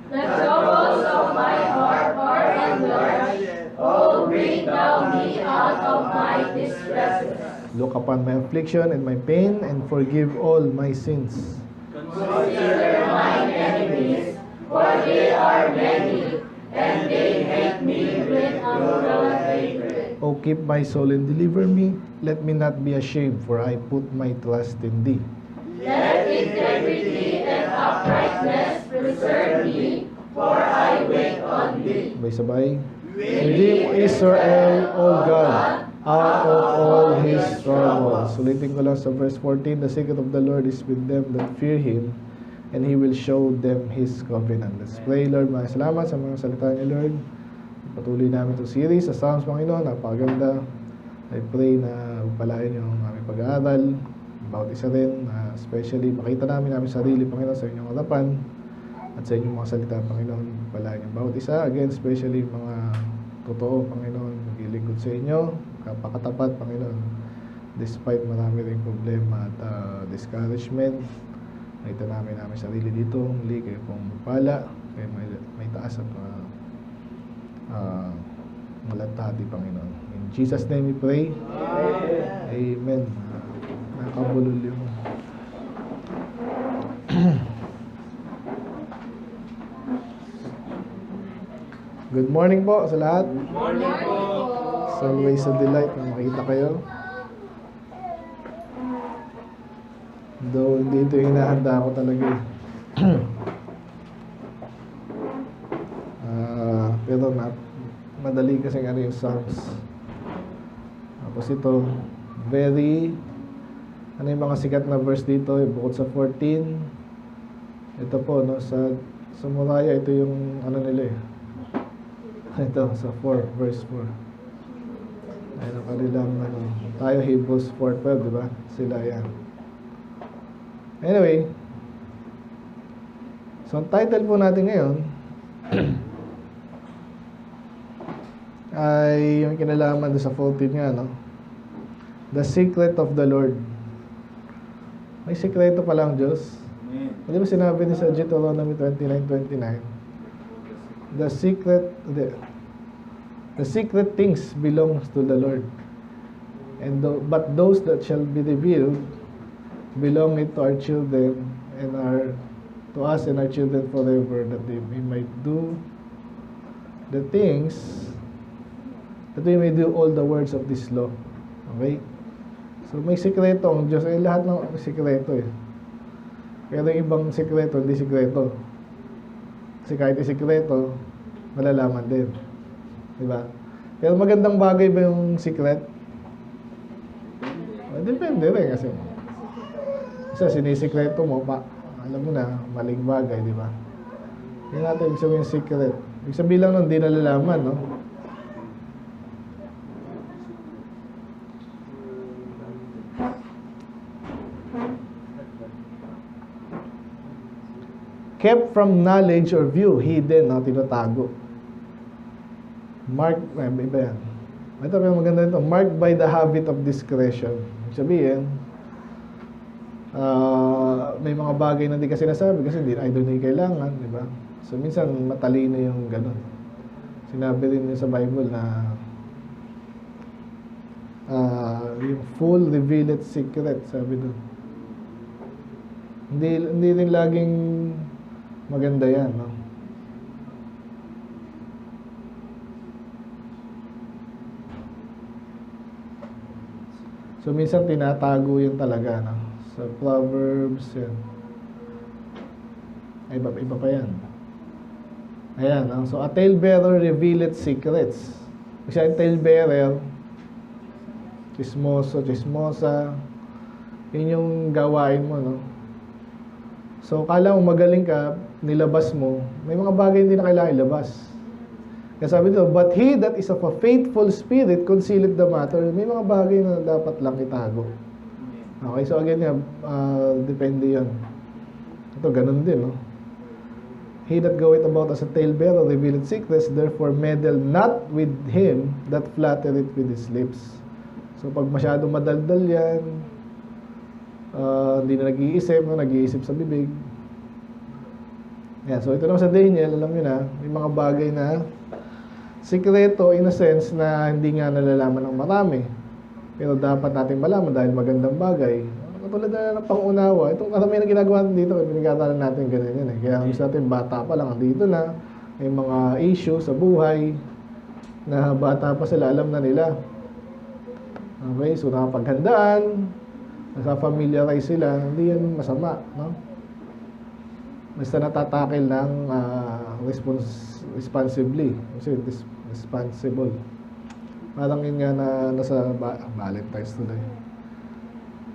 The troubles of my heart are enlarged. Oh, bring thou me out of my distresses. Look upon my affliction and my pain, and forgive all my sins. Consider mine enemies, for they are many, and they hate me with unfelt hatred. O keep my soul and deliver me. Let me not be ashamed, for I put my trust in thee. Let integrity and uprightness preserve me, for I wait on thee. Sabay-sabay. Redeem Israel, O God, out of all his troubles. Sulitin ko lang sa verse 14, the secret of the Lord is with them that fear him, and he will show them his covenant. Let's pray. Lord, maraming salamat sa mga salita ni Lord. Patuloy namin itong series sa Psalms, Panginoon. Napakaganda. I pray na palain yung aming pag-aaral, bawat isa rin, especially makita namin sarili, Panginoon, sa inyong harapan at sa inyong mga salita, Panginoon. Palain yung bawat isa, again, especially mga totoo, Panginoon, maglilingkod sa inyo, kapakatapat, Panginoon, despite marami ring problema at discouragement. Nakita namin sarili dito, muli kayo pong pala, kayo may taas at malatati, Panginoon. In Jesus' name we pray. Amen. Nakabulol yung Good morning po sa lahat. Good morning po. It's always a delight na makita kayo. Though hindi ito yung hinahanda ko talaga eh. Pero madali kasi yung Psalms. Tapos ito, very, yung mga sikat na verse dito, bukod sa 14. Ito po, no, sa Moriah, ito yung nila eh. Ito, sa 4, verse 4. Ayun ang kanilang, tayo Hebrews 4:12, di ba? Sila yan. Anyway, so ang title po natin ngayon ay yung kinalaman doon sa 14 nga, no? The secret of the Lord. May sikreto pa lang Diyos. Di ba sinabi niya sa Deuteronomy 29:29? The secret things belongs to the Lord, and but those that shall be revealed belong it to our children and to us and our children forever, that we might do the things, that we may do all the words of this law. Okay? So may sikreto ang Diyos. Lahat ng sikreto eh. Pero yung ibang sikreto, hindi sikreto. Kasi kahit isikreto, malalaman din. Diba? Pero magandang bagay ba yung secret? Depende rin kasi. Kasi sinisikreto mo, alam mo na, maling bagay, di ba? Hindi natin ibig sabihin yung secret. Ibig sabihin lang nun, hindi nalalaman, no? Kept from knowledge or view, hidden, no? Tinatago. Marked, iba yan. Ito, pero maganda ito. Marked by the habit of discretion. Sabihin, may mga bagay na hindi kasi nasabi kasi I don't know kailangan, di ba? So, minsan matalino yung ganun. Sinabi rin sa Bible na yung full revealed secret, sabi doon. Hindi rin laging maganda yan, no? So, minsan tinatago yun talaga, no? Sa Proverbs, yan. Ay, iba pa yan. Ayan, no? So, a talebearer revealeth secrets. Kasi ang talebearer, chismoso, chismosa, yun yung gawain mo, no? So, kala mo magaling ka, nilabas mo, may mga bagay hindi na kailangan ilabas. Kaya sabi dito, but he that is of a faithful spirit concealeth the matter. May mga bagay na dapat lang itago. Okay, so again, depende yun. Ito, ganun din, no? He that goeth about as a talebearer revealeth secrets, therefore meddle not with him that flattereth with his lips. So, pag masyadong madaldal yan, hindi na nag-iisip sa bibig, Yan, so ito naman sa Daniel, alam nyo na, may mga bagay na sikreto in a sense na hindi nga nalalaman ng marami. Pero dapat natin malaman dahil magandang bagay. Katulad na ng pangunawa, itong karamihan na ginagawa natin dito, pinag-aaralan natin ganyan yan eh. Kaya gusto natin bata pa lang, dito na, may mga issue sa buhay, na bata pa sila, alam na nila. Okay, so nakapaghandaan, nasa-familiarize sila, hindi yan masama, no? Basta natatakil ng responsibly, kasi responsible. Parang yun nga na nasa Valentine's tuloy.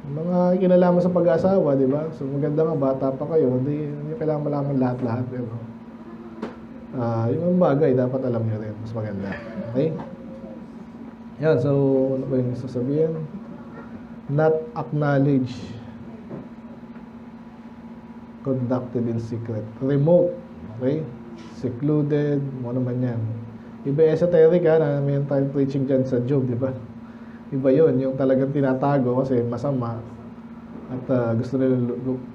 Mga kinalaman sa pag-asawa, di ba? So maganda nga, bata pa kayo, hindi kailangan malaman lahat-lahat, pero yung bagay, dapat alam nyo rin, mas maganda. Okay? Yan, so ano ba yung sasabihin? Not acknowledge, conducted in secret, remote, okay? Secluded, mo naman yan. Iba esoteric na may time preaching dyan sa Job, di ba? Iba yun, yung talagang tinatago kasi masama at gusto nila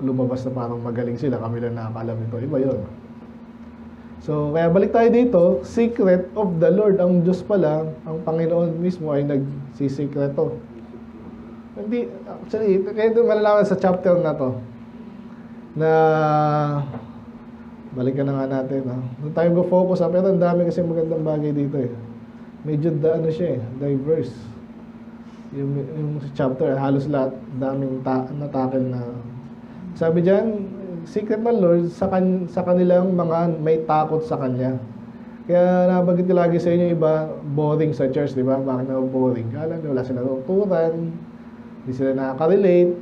lumabas na parang magaling sila, kami lang nakakalam nito. Iba yun. So, kaya balik tayo dito, secret of the Lord. Ang Diyos pala, ang Panginoon mismo ay nagsisikreto. Hindi, actually, kaya ito malalaman sa chapter na to, na balikan na nga natin. Doon tayo go-focus pero ang dami kasi magandang bagay dito eh. Medyo ano siya eh, diverse. Yung chapter, halos lahat, daming natakil na. Sabi dyan, secret ng Lord sa kanilang mga may takot sa Kanya. Kaya nabanggit ko lagi sa inyo iba, boring sa church, di ba? Bakit na boring? Kala nyo, wala sila tuturan, hindi sila nakaka-relate,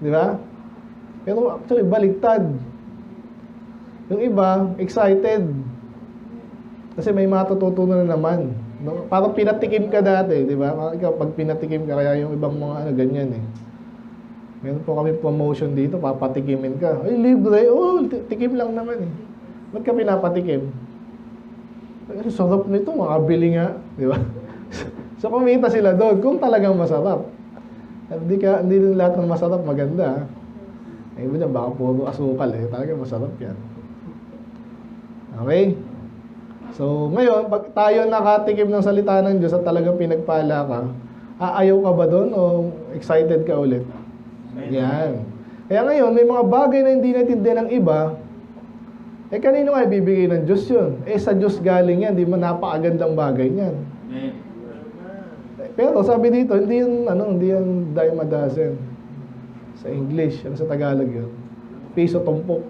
di ba? Pero actually, baligtad. Yung iba, excited. Kasi may matututunan na naman. No? Parang pinatikim ka dati, di ba? Ikaw, pag pinatikim ka, kaya yung ibang mga ganyan eh. Meron po kami promotion dito, papatikimin ka. Ay, libre. Oh, tikim lang naman eh. Ba't ka pinapatikim? Ay, sarap nito, makabili nga. Di ba? So, kumita sila doon kung talagang masarap. Hindi din lahat ng masarap maganda. Ay, iba dyan, baka puro asukal eh. Talagang masarap yan. Okay? So, ngayon, pag tayo nakatikim ng salita ng Diyos at talagang pinagpala ka, ayaw ka ba doon o excited ka ulit? Yan. Kaya ngayon, may mga bagay na hindi natindihan ng iba, kanino nga ibibigay ng Diyos yun? Sa Diyos galing yan, di man napakagandang bagay niyan. Pero sabi dito, hindi yan dime a dozen. Sa English, sa Tagalog yun. Piso tumpok.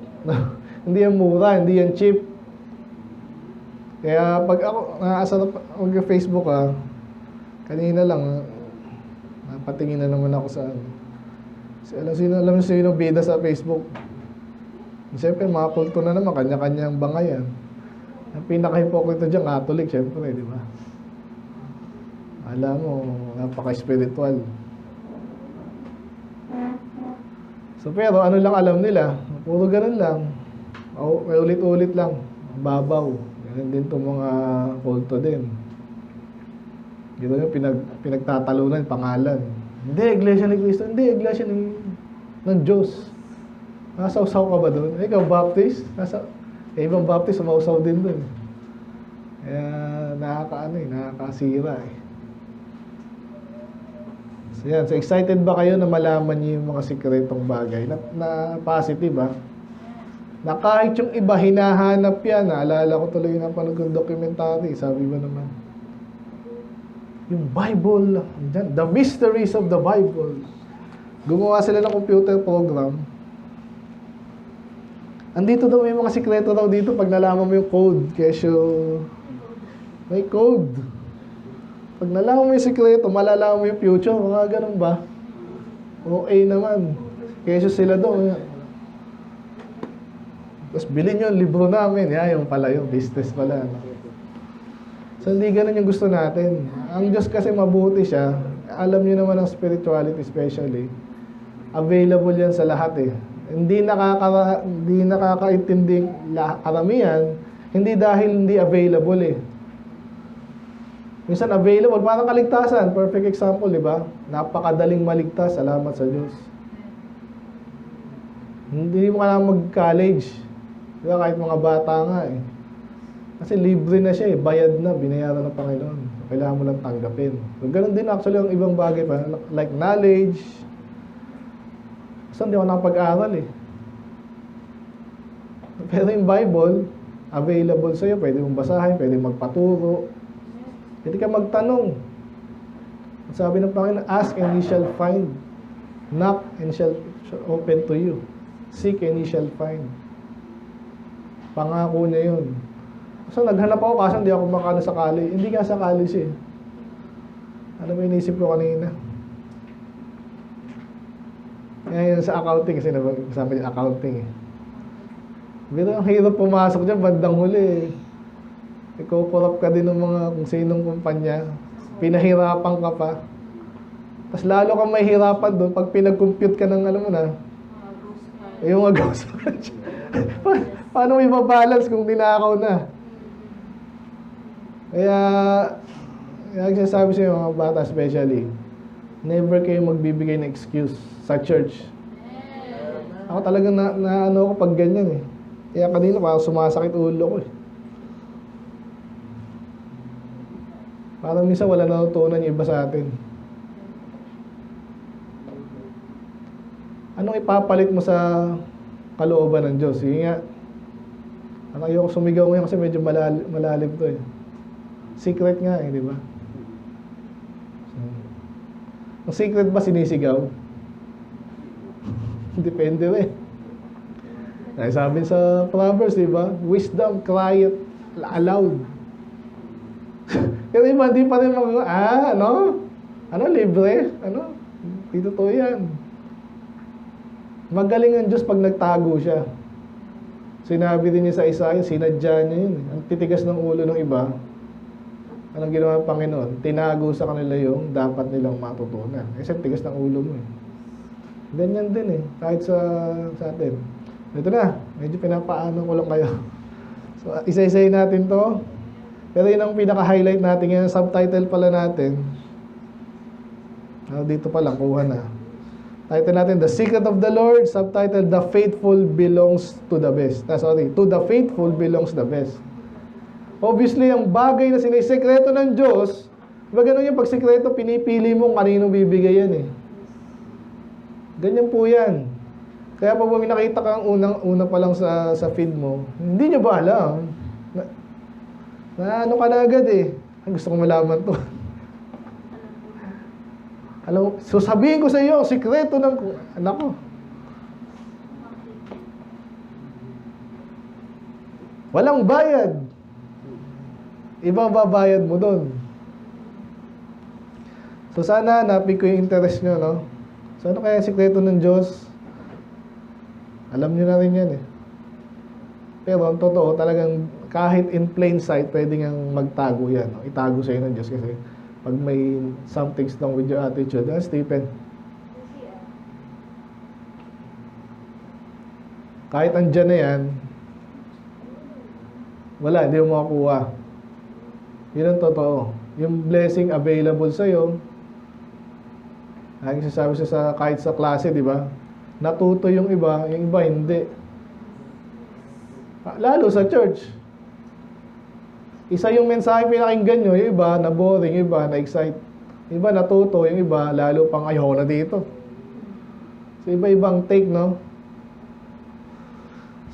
Hindi yan mura, hindi yan cheap. Kaya pag ako, naasa mag-Facebook kanina lang, napatingin na naman ako sa alam niyo sino bida sa Facebook. Siyempre, mga kulto na naman, kanya-kanyang bangayan. Ang pinaka-hipokrito dyan, Catholic, siyempre, di ba? Alam mo, napaka-spiritual. So, pero ano lang alam nila? Puro ganun lang. May ulit-ulit lang. Babaw. Ganun din itong mga kulto din. Dito yung pinagtatalunan, pangalan. Hindi, Iglesia ni Cristo. Hindi, Iglesia ng Diyos. Nasawsaw ka ba doon? Ikaw, Baptist? Ibang Baptist, sumausaw din doon. Kaya nakakasira eh. So yan, so excited ba kayo na malaman niyo yung mga sikretong bagay na positive na kahit yung iba hinahanap yan, naalala ko tuloy na panood ng documentary, sabi ba naman, yung Bible, dyan, the mysteries of the Bible. Gumawa sila ng computer program. Andito daw may mga sikreto daw dito pag nalaman mo yung code. Kesyo, may code. Pag nalaman mo yung sikreto, malalaman mo yung future. Mga ganun ba? Okay naman. Kesyo sila daw. Tapos bilhin yung libro namin. Yung pala yung business pala. So, hindi ganun yung gusto natin. Ang Diyos kasi mabuti siya. Alam niyo naman ang spirituality especially. Available yan sa lahat eh. Hindi nakakaintinding karamihan, hindi dahil hindi available eh. Minsan available, parang kaligtasan. Perfect example, di ba? Napakadaling maligtas. Salamat sa Diyos. Hindi mo kailangan mag-college. Di ba, kahit mga bata nga eh. Kasi libre na siya eh, bayad na, binayaran ng Panginoon. Kailangan mo lang tanggapin. So, ganun din actually ang ibang bagay pa, like knowledge. Basta hindi ako nakapag-aral eh. Pero yung Bible, available sa'yo, pwede mong basahin, pwede magpaturo. Pwede ka magtanong. Sabi ng Panginoon, ask and ye shall find. Knock and shall open to you. Seek and ye shall find. Pangako niya yun. So naghanap ako kasi hindi ako makano sa college. Hindi nga sa college eh. Ano ba inisip ko kanina? Ngayon sa accounting kasi sabi niya accounting eh. Pero ang hirap pumasok dyan, bandang huli eh. Ikukurap ka din ng mga kung sinong kumpanya. Pinahirapan ka pa. Tapos lalo kang mahihirapan doon pag pinag-compute ka ng alam mo na. Yung agos. Paano mo ibabalance kung ninakaw na? Kaya sabi sa mga bata especially, never kayo magbibigay ng excuse sa church. Ako talagang na ano ako pag ganyan eh. Kaya kanina parang sumasakit ulo ko eh. Parang minsan wala natutunan yung iba sa atin. Anong ipapalit mo sa kalooban ng Diyos? Sige nga. Ayoko sumigaw ngayon kasi medyo malalim to eh. Secret nga eh, di ba? Ang secret ba sinisigaw? Depende rin. Ay, sabi sa Proverbs, di ba? Wisdom, cry it aloud. Pero iba, hindi pa rin ano? Ano, libre? Ano? Dito to yan. Magaling ang Diyos pag nagtago siya. Sinabi din niya sa Isaiah, sinadya niya yun. Ang titigas ng ulo ng iba, anong ginawa ng Panginoon? Tinago sa kanila yung dapat nilang matutunan. Kasi tigas ng ulo mo eh. Ganyan din eh, kahit sa atin. Ito na, medyo pinapaano ko lang kayo. So, isa-isayin natin to. Pero yun ang pinaka-highlight natin ngayon. Subtitle pala natin. Dito pa lang, kuha na. Title natin, The Secret of the Lord. Subtitle, The Faithful Belongs to the Best. To the faithful belongs the best. Obviously, ang bagay na sinisekreto ng Diyos, diba ganun yung pagsekreto, pinipili mo kanino bibigay yan eh. Ganyan po yan. Kaya pag may nakita kang una pa lang sa feed mo, hindi nyo ba alam? Na ano ka na agad eh. Gusto ko malaman to. Alam, so sabihin ko sa iyo, sikreto ng anak ko. Walang bayad. Ibang babayad mo doon. So sana hanapin ko yung interest nyo, no? So ano kaya sikreto ng Diyos? Alam nyo na rin yan eh. Pero ang totoo, talagang kahit in plain sight, pwede nga magtago yan. No? Itago sa'yo ng Diyos kasi pag may something's wrong with your attitude, Stephen, kahit andyan na yan, wala, hindi mo makukuha. Yun ang totoo. Yung blessing available sa'yo, lagi sasabi siya kahit sa klase, di ba? Natuto yung iba hindi. Lalo sa church. Isa yung mensahe pinakinggan nyo, yung iba na boring, yung iba na excite. Yung iba natuto, yung iba lalo pang ayaw na dito. So iba-ibang take, no?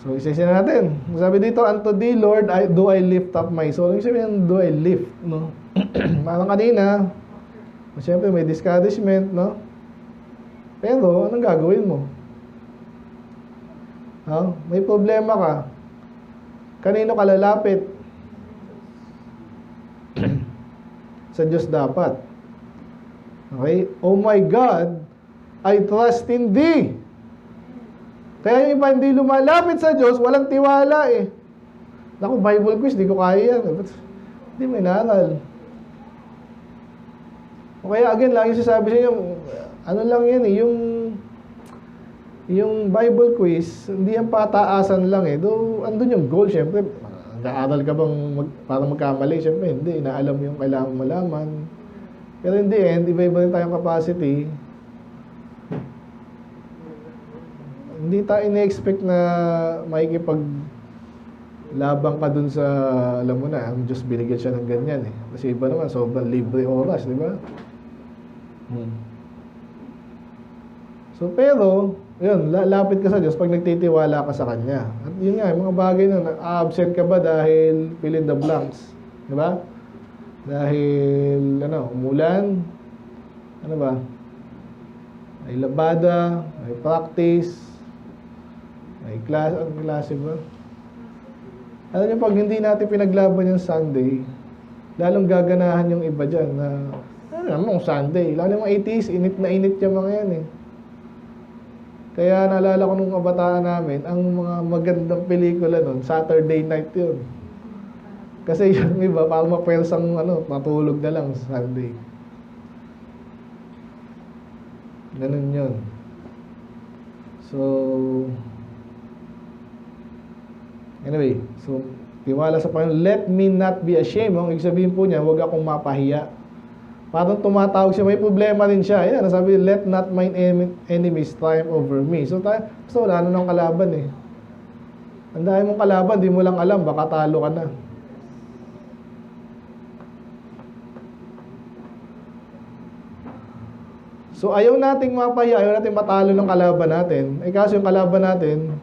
So isa-isa natin. Sabi dito, unto thee, Lord, do I lift up my soul. Yung sabihin, do I lift, no? Parang kanina, siyempre may discouragement, no? Pero, anong gagawin mo? May problema ka. Kanino ka lalapit? Sa Diyos dapat. Okay? Oh my God, I trust in Thee. Kaya yung iba hindi lumalapit sa Diyos, walang tiwala eh. Naku, Bible quiz, di ko kaya yan. Hindi mo inaral. O kaya again, lagi sasabi sa inyo, ano lang yan eh, yung Bible quiz, hindi yan pataasan lang eh. Though, andun yung goal, syempre. Nag-aaral ka bang para magkamali? Syempre, hindi. Inaalam yung kailangan malaman. Pero in the end, iba-iba rin tayong capacity. Hindi tayo ina-expect na makikipag labang ka dun sa, alam mo na, ang Diyos binigyan siya ng ganyan eh. Kasi iba naman, sobrang libre oras, di ba? So, pero, yun, lapit ka sa Diyos pag nagtitiwala ka sa Kanya. At yun nga, yung mga bagay na, absent ka ba dahil fill in the blanks? Di ba? Dahil, umulan, ano ba? May labada, may practice, may klase, anong klase ba? Alam niyo, pag hindi natin pinaglaban yung Sunday, lalong gaganahan yung iba dyan na, ano naman kung Sunday, lalo yung mga 80s, init na init yung mga yan eh. Kaya naalala ko nung kabataan namin, ang mga magandang pelikula nun, Saturday night yun. Kasi yung iba, parang mapwelsang matulog na lang sa Sunday. Ganun yun. So, anyway, so, tiwala sa Panginoon, let me not be ashamed. Ang ibig sabihin po niya, huwag akong mapahiya. Parang tumatawag siya, may problema din siya. Ayan, sabi, let not mine enemies triumph over me. So, wala na ng kalaban eh. Ang dahil mong kalaban, di mo lang alam, baka talo ka na. So, ayaw nating mapahiya, ayaw nating matalo ng kalaban natin. Eh, kaso yung kalaban natin,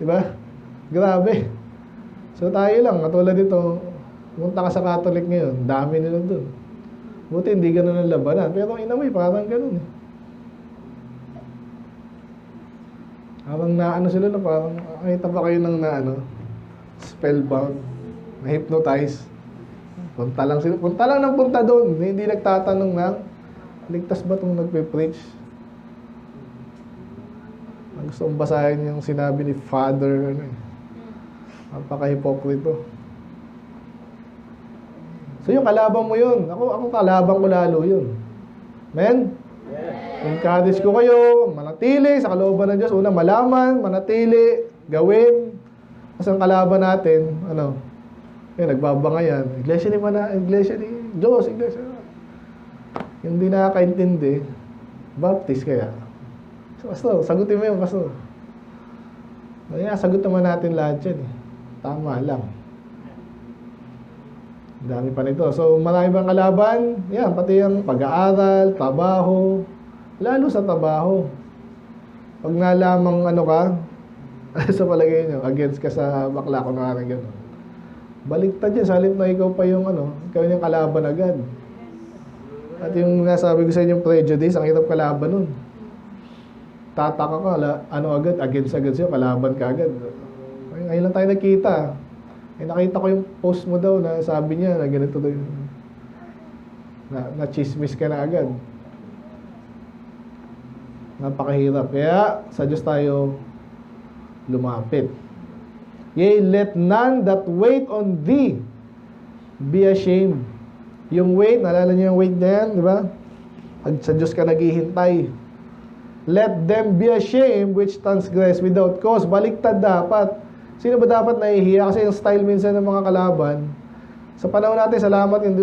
di ba? Grabe. So, tayo lang, katulad dito, pumunta ka sa Catholic ngayon, dami nila dun. Buti hindi ganun ang labanan. Pero inaway, parang ganun eh. Parang naano sila na parang, nakita pa kayo ng spellbound, na-hypnotize. Punta lang sila, punta lang ng punta doon. Hindi nagtatanong ng, ligtas ba itong nagpe-preach? Ang gusto kong basahin yung sinabi ni Father, napaka-hipokrito. So yung kalaban mo yun. Ako kalaban ko lalo yun. Amen? Encourage ko kayo, manatili sa kalooban ng Diyos. Una, malaman, manatili, gawin. Kasi ang kalaban natin, nagbabangayan. Iglesia ni Diyos, iglesia. Yung di nakakaintindi, baptist kaya. So, Pastor, sagutin mo yun, Pastor. Kaya, sagot naman natin lahat yan eh. Tama lang. Dami pa nito. So, marami bang kalaban? Yan, pati yung pag-aaral, trabaho. Lalo sa trabaho. Pag nalamang ka, sa palagay nyo, against ka sa bakla, kunwari gano'n. Baliktad yan, salip na ikaw pa yung ikaw yung kalaban agad. At yung nasabi ko sa inyo, prejudice, ang hirap kalaban nun. Tataka ka, agad, against siya, kalaban ka agad. Ngayon lang tayo nakita. Nakita ko yung post mo daw na sabi niya na ganito daw yung na-chismis ka na agad. Napakahirap. Kaya sa Diyos tayo lumapit. Yea, let none that wait on thee be ashamed. Yung wait, naalala niyo yung wait na yan, di ba? Sa Diyos ka naghihintay. Let them be ashamed which transgress without cause. Baliktad dapat. Sino ba dapat nahihiya? Kasi yung style minsan ng mga kalaban, sa panahon natin, salamat, yung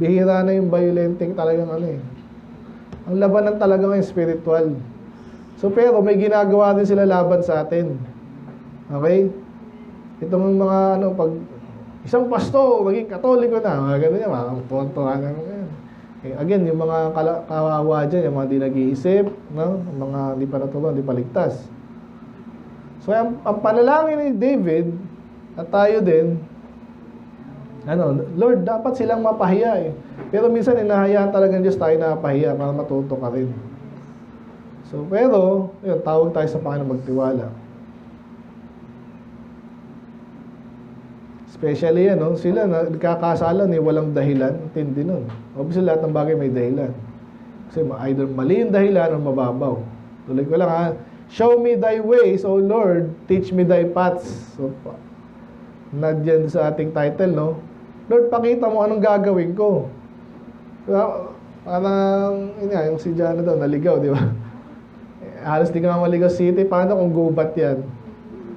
bihira na yung violenting talagang Ang labanan talaga ng spiritual. So, pero may ginagawa din sila laban sa atin. Okay? Itong mga pag isang pasto, maging katoliko na, mga gano'n yan, mga tuwan-tuwa na yan. Okay, again, yung mga kawawa dyan, yung mga di nag-iisip, mga di pa natulong, di pa ligtas. So, ang panalangin ni David, at tayo din, Lord, dapat silang mapahiya eh. Pero minsan, inahayaan talaga ng Diyos tayo na mapahiya para matuto ka rin. So, pero, yun, tawag tayo sa Panginoon magtiwala. Especially sila nagkakasalan walang dahilan, tindi nun. Obviously, lahat ng bagay may dahilan. Kasi either mali yung dahilan o mababaw. Tuloy ko lang show me thy ways, O Lord, teach me thy paths. So, nadyan sa ating title, Lord, pakita mo anong gagawin ko. Parang, yung si Jana daw, naligaw, di ba? Halos di ka maligaw city, paano kung gubat yan?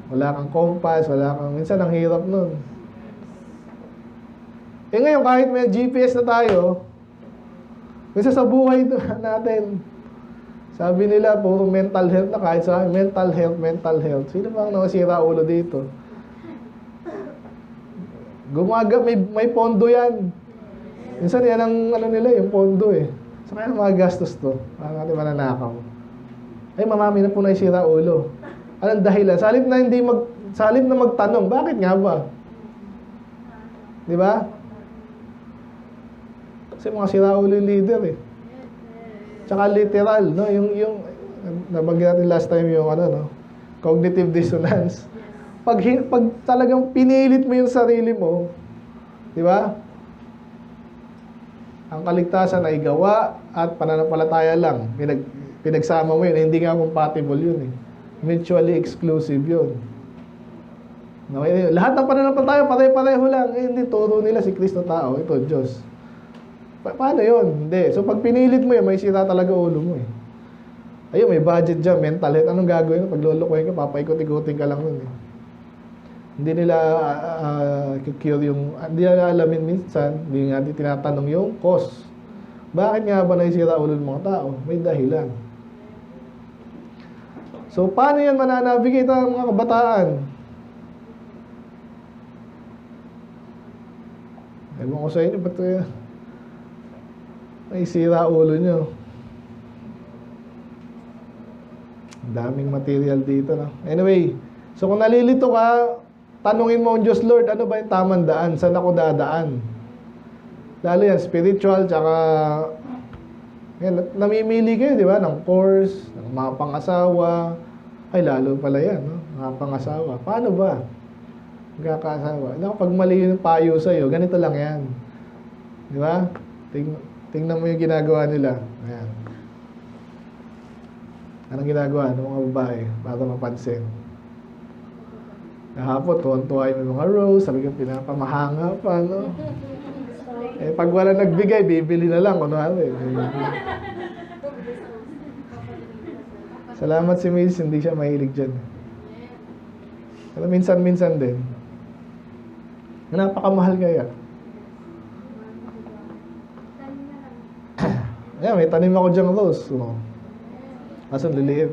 Wala kang compass, minsan ang hirap nun. Ngayon, kahit may GPS na tayo, minsan sa buhay natin, sabi nila, puro mental health na kahit sa mental health. Sino bang nakasira ulo dito? May pondo yan. Minsan yan ang ano nila, yung pondo eh. So kaya mga gastos to. Parang natin mananakaw. Ay, mamami na po na isira ulo. Anong dahilan? Salip na magtanong, bakit nga ba? Di ba? Kasi mga sira ulo yung leader eh. Tsaka literal, no? Yung nabanggit natin last time yung ano, no? Cognitive dissonance. Pag talagang pinilit mo yung sarili mo, di ba? Ang kaligtasan ay gawa at pananampalataya lang. Pinagsama mo yun, hindi nga compatible yun eh. Mutually exclusive yun. Okay, lahat ng pananampalataya, pare-pareho lang. Eh, hindi, turo nila si Kristo tao. Ito, Diyos. Paano yun? Hindi. So, pag pinilit mo yun, may sira talaga ulo mo eh. Ayun, may budget dyan, mental health. Anong gagawin? Pag lulukuhin ka, papaikot-ikutin ka lang nun eh. Hindi nila cure yung... Hindi nila alamin minsan, hindi nga tinatanong yung cause. Bakit nga ba naisira ulo ng mga tao? May dahilan. So, paano yan mananavigate ang mga kabataan? Ewan ko sa inyo, ba't naisira ulo nyo? Daming material dito, no? Anyway, so kung nalilito ka, tanungin mo ang Diyos, Lord, ano ba yung tamang daan? Saan ako dadaan? Lalo yan, spiritual, tsaka yan, namimili kayo, di ba? Ng course, ng mga pangasawa. Ay, lalo pala yan, no? Mga pangasawa. Paano ba? Magkakasawa. Pag mali yung payo sa'yo, ganito lang yan. Di ba? Tingnan mo yung ginagawa nila. Ayan. Anong ginagawa ng mga babae para mapansin? Kahapon, tuwan-tuwa yung mga rose, sabi ko, pinapamahanga pa, no? Eh, pag wala nagbigay, bibili na lang, kunwari. Salamat si Miss, hindi siya mahilig dyan. Pero minsan-minsan din. Napakamahal kaya. Ayan, may tanim ako dyan rose. So, asan liliit?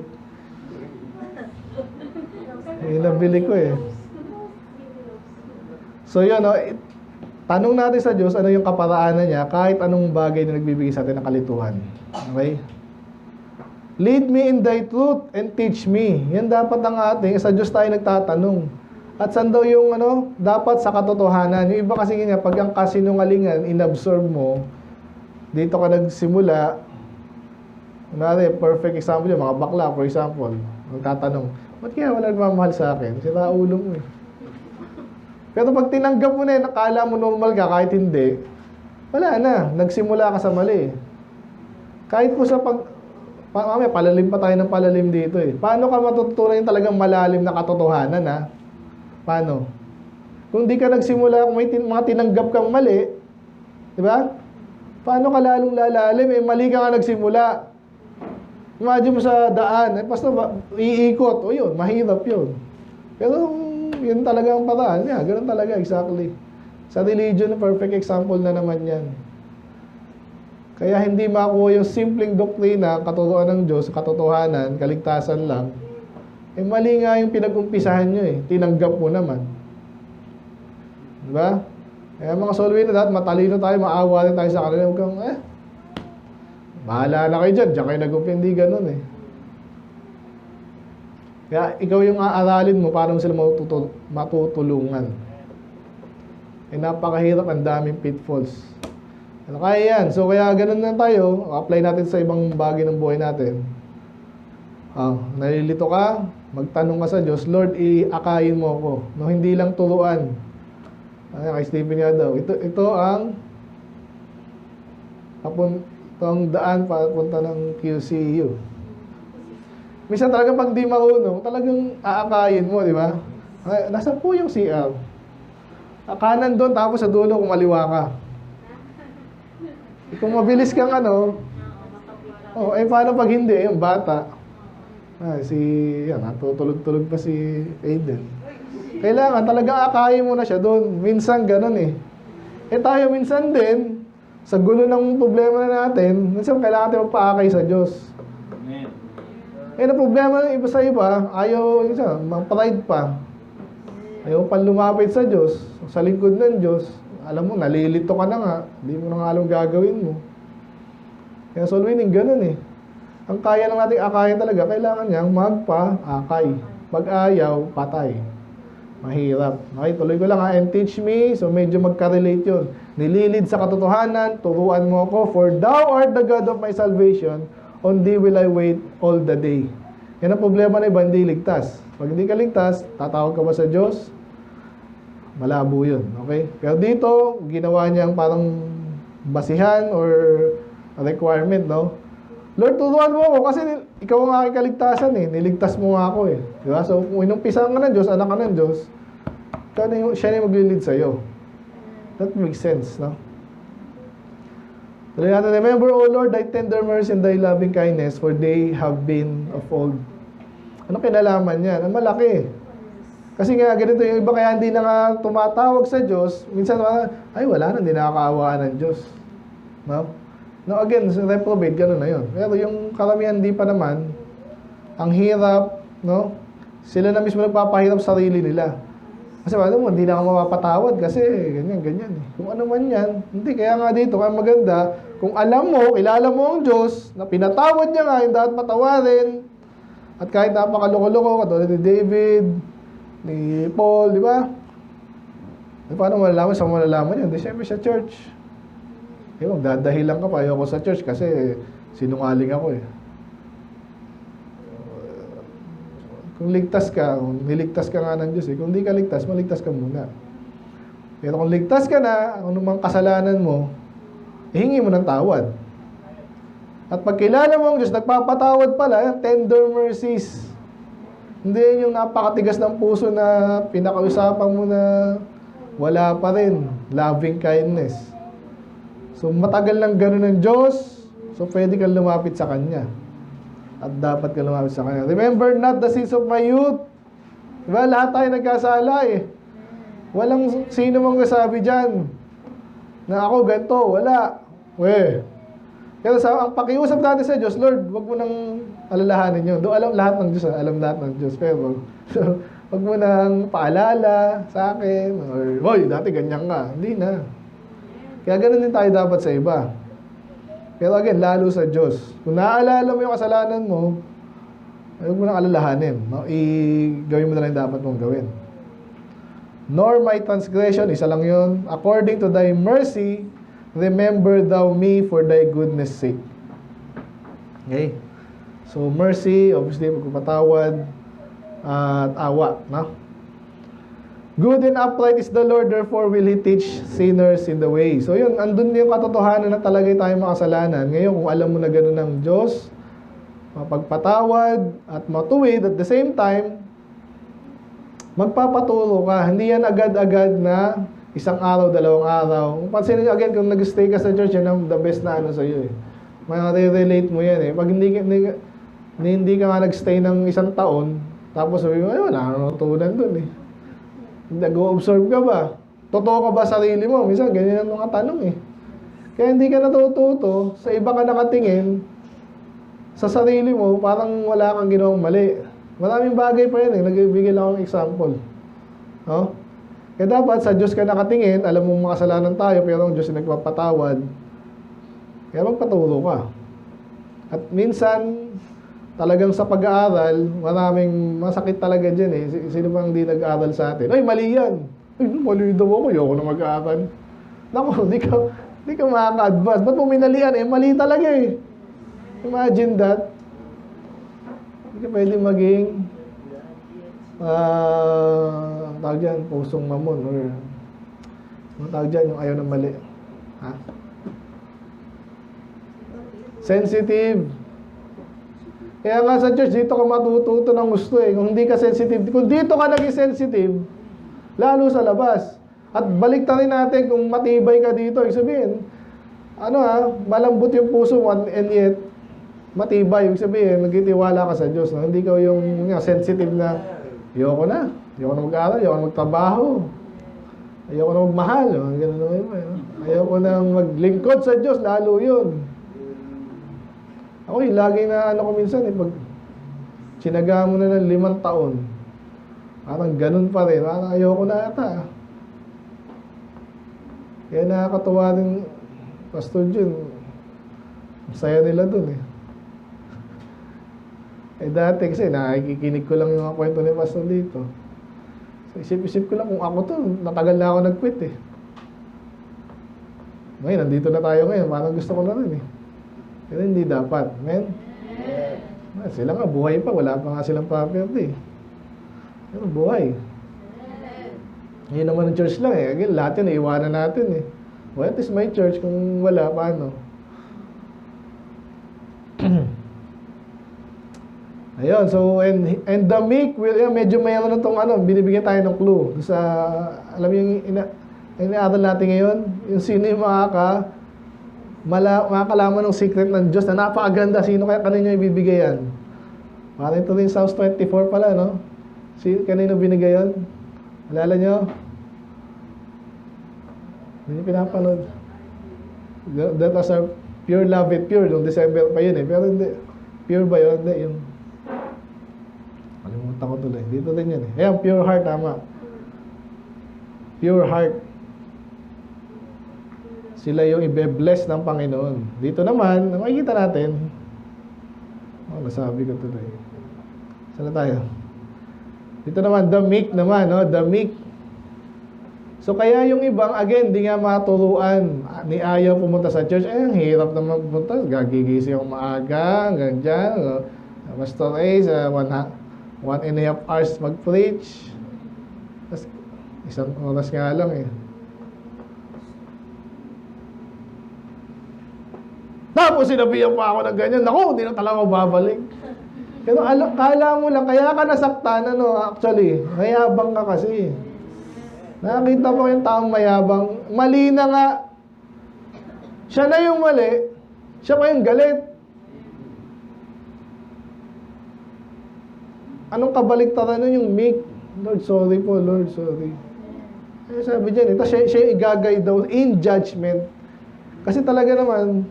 Yung nabili ko eh. So yun, no, tanong natin sa Diyos ano yung kaparaanan niya kahit anong bagay na nagbibigay sa atin ng kalituhan. Okay? Lead me in thy truth and teach me. Yan dapat ang ating, sa Diyos tayo nagtatanong. At saan daw yung dapat sa katotohanan. Yung iba kasi nga, pag ang kasinungalingan, inabsorb mo, dito ka nagsimula, perfect example yung mga bakla, for example, magtatanong, ba't kaya wala nagmamahal sa akin? Sira ulo mo eh. Pero pag tinanggap mo na yun, nakala mo normal ka kahit hindi, wala na. Nagsimula ka sa mali. Kahit po sa mamaya, palalim pa tayo ng palalim dito eh. Paano ka matutunan yung talagang malalim na katotohanan ha? Paano? Kung di ka nagsimula, kung may mga tinanggap kang mali, di ba? Paano ka lalong lalalim? Eh, mali ka nga nagsimula. Imagine mo sa daan, basta iikot, o yun, mahirap yun. Pero yun talaga ang paraan. Yeah, ganun talaga, exactly. Sa religion, perfect example na naman yan. Kaya hindi makuha yung simpleng doktrina, katotohanan ng Diyos, katotohanan, kaligtasan lang. Eh mali nga yung pinag-umpisahan nyo eh. Tinanggap mo naman. Diba? Kaya mga soul winner, dapat matalino tayo, maawa rin tayo sa kanila. Huwag kang, bahala na kayo dyan. Diyan kayo nag-umpi, hindi ganun eh. Kaya ikaw yung aaralin mo para mo sila matutulungan. Eh napakahirap, ang daming pitfalls. Ano kaya yan? So kaya ganun na tayo, apply natin sa ibang bagay ng buhay natin. Nalilito ka, magtanong ka sa Diyos, Lord, iakayin mo ako. No, hindi lang turuan. Kay Stephen nga daw, ito ang daan papunta ng QCU. Minsan talaga pag di marunong, talagang aakayin mo, di ba? Nasaan po yung CR? Kanan doon, tapos sa dulo kumaliwa ka. Kung mabilis kang paano pag hindi, yung bata. Natutulog-tulog pa si Aiden. Kailangan talagang akayin mo na siya doon. Minsan ganun eh. Tayo minsan din, sa gulo ng problema na natin, minsan kailangan natin magpaakay sa Diyos. Amen. Na problema ng iba sa iba, ayaw, mag-pride pa. Ayaw pang lumapit sa Diyos, sa lingkod ng Diyos, alam mo, nalilito ka na nga, hindi mo na nga alam gagawin mo. Kaya soul winning, ganun eh. Ang kaya lang nating akayin talaga, kailangan niyang magpa-akay. Pag-ayaw, patay. Mahirap. Okay, tuloy ko lang ha. And teach me, so medyo magka-relate yun. Nililid sa katotohanan, turuan mo ako, for thou art the God of my salvation, on thee will I wait all the day. Yan ang problema na iba, hindi ligtas. Pag hindi ka ligtas, tatawag ka ba sa Diyos? Malabo yun. Okay? Pero dito, ginawa niyang parang basihan or requirement, no? Lord, turuan mo ako kasi ikaw ang aking kaligtasan eh. Niligtas mo nga ako eh. Diba? So, kung inumpisahan ka ng Diyos, anak ka ng Diyos, siya na yung maglilid sa'yo. That makes sense, no? Tuloy natin, remember, O Lord, thy tender mercy and thy loving kindness, for they have been of old. Ano kinalaman yan? Ang malaki. Kasi nga, ganito yung iba kaya hindi na nga tumatawag sa Diyos. Minsan, ay wala na, hindi nakakaawaan ng Diyos. No? No, again, reprobate, gano'n na yun. Pero yung karamihan, hindi pa naman, ang hirap, no? Sila na mismo nagpapahirap sarili nila. Kasi ano mo, hindi na ako mapapatawad kasi ganyan. Kung ano man yan, hindi. Kaya nga dito, kaya maganda, kung alam mo, kilala mo ang Diyos, na pinatawad niya nga, yung dapat patawarin, at kahit napakaloko-loko, katulad ni David, ni Paul, di ba? E paano malalaman? Saan malalaman yan? Di siyempre sa church. Eh, magdadahilan ka pa. Ayoko sa church kasi sinungaling ako eh. Kung ligtas ka, kung niligtas ka nga ng Diyos eh. Kung hindi ka ligtas, maligtas ka muna. Pero kung ligtas ka na, anumang kasalanan mo, hingi mo ng tawad. At pag kilala mo ang Diyos, nagpapatawad pala, tender mercies. Hindi yung napakatigas ng puso na pinakausapan mo na wala pa rin. Loving kindness. So, matagal lang gano'n ng Diyos, so pwede kang lumapit sa Kanya. At dapat kang lumapit sa Kanya. Remember not the sins of my youth. Diba? Lahat tayo nagkasala eh. Walang sino mang kasabi dyan na ako ganito, wala. Kaya ang pakiusap natin sa Diyos, Lord, wag mo nang alalahanin yun. Doon alam lahat ng Diyos, alam lahat ng Diyos. Pero, so, wag mo nang paalala sa akin, or, hoy, dati ganyan ka. Hindi na. Kaya ganun din tayo dapat sa iba. Pero again, lalo sa Diyos. Kung naaalala mo yung kasalanan mo, huwag mo nang alalahanin. No? Gawin mo na lang dapat mong gawin. Nor my transgression, isa lang yun. According to thy mercy, remember thou me for thy goodness sake. Okay? So, mercy, obviously, magpapatawad, at awa. No? Good and upright is the Lord, therefore will He teach sinners in the way. So yun, andun yung katotohanan na talaga tayo makasalanan. Ngayon, kung alam mo na gano'n ng Diyos, mapagpatawad at matuwid, at the same time, magpapaturo ka. Hindi yan agad-agad na isang araw, dalawang araw. Kung pansinin nyo, again, kung nag-stay ka sa church, yan ang the best na ano sa'yo eh. May-relate mo yan eh. Pag hindi ka nga nag-stay ng isang taon, tapos sabi mo, ay wala na natutunan dun eh. Nag-o-observe ka ba? Totoo ka ba sarili mo? Minsan, ganyan ang mga tanong eh. Kaya hindi ka natututo, sa iba ka nakatingin, sa sarili mo, parang wala kang ginawang mali. Maraming bagay pa yan eh. Nagbibigay lang akong example. No? Kaya dapat, sa Diyos ka nakatingin, alam mo makasalanan tayo, pero ang Diyos ay nagpapatawad. Kaya magpaturo ka. At minsan, talagang sa pag-aaral, maraming masakit talaga dyan eh. Sino bang hindi nag-aaral sa atin? Ay, mali yan. Ay, mali daw ako. Ayoko na mag-aaral. Naku, di ka makaka-advance. Ba't mo minalian? Eh, mali talaga eh. Imagine that. Hindi ka pwede maging tawag dyan, pusong mamon or tawag dyan, yung ayaw ng mali. Ha? Sensitive. Kaya nga sa church, dito ka matututo ng gusto eh. Kung hindi ka sensitive, kung dito ka naging sensitive, lalo sa labas. At balik rin natin kung matibay ka dito. Ibig sabihin, malambot yung puso mo and yet, matibay. Ibig sabihin, nagtitiwala ka sa Diyos. No? Hindi ka yung sensitive na, ayoko na mag-aaral, ayoko na magtrabaho, ayoko na magmahal. Ayoko na maglingkod sa Diyos, lalo yun. Ako lagi na ko minsan pag sinaga mo na ng 5 taon, Parang ganun pa rin. Parang ayoko na ata. Kaya nakakatuwa rin, Pastor Jun. Saya nila dun eh. Dati kasi nakikinig ko lang yung mga kwento ni Pastor dito. So, isip-isip ko lang kung ako to, natagal na ako nag-quit eh. Ngayon, nandito na tayo ngayon. Parang gusto ko na rin eh. Pero hindi dapat. Amen? Sila nga, buhay pa. Wala pa nga silang property. Pero buhay. Yun naman ang church lang eh. Again, lahat yun, iiwanan natin eh. Well, it is my church. Kung wala, paano? Ayun, so, and the meek will, medyo mayroon na itong binibigyan tayo ng clue. Sa, alam yung inaaral natin ngayon, yung sino yung makakalaman ng secret ng Diyos na napakaganda. Sino kaya kanino ibibigay yan? Parang ito rin Psalms 24 pala, no? Kanino binigay yan? Alala nyo? Hindi nyo pinapanood. That was our pure love it pure. Noong December pa yun eh. Pero hindi. Pure ba yun? Hindi. Yung kalimutan ko tuloy. Dito din yun eh. Ayan, pure heart. Tama. Pure heart. Sila yung ibe-bless ng Panginoon. Dito naman, makikita natin. Nasabi ko tuloy. Saan na tayo? Dito naman, the meek naman, no? The meek. So, kaya yung ibang, again, di nga maturuan. Ni ayaw pumunta sa church. Ang hirap na magpunta. Gagigising ako maaga, hanggang dyan. No? Pastor Ace, 1.5 hours mag-preach. Tapos, 1 oras nga lang eh. Tapos sinabihan pa ako ng ganyan. Naku, hindi na talaga babalik. Pero kala mo lang, kaya ka nasaktan, actually. Mayabang ka kasi. Nakakita mo yung taong mayabang. Mali na nga. Siya na yung mali. Siya pa yung galit. Anong kabaliktaran nun yung meek? Lord, sorry po, Lord, sorry. Ay, sabi dyan, ito siya yung igagay daw in judgment. Kasi talaga naman,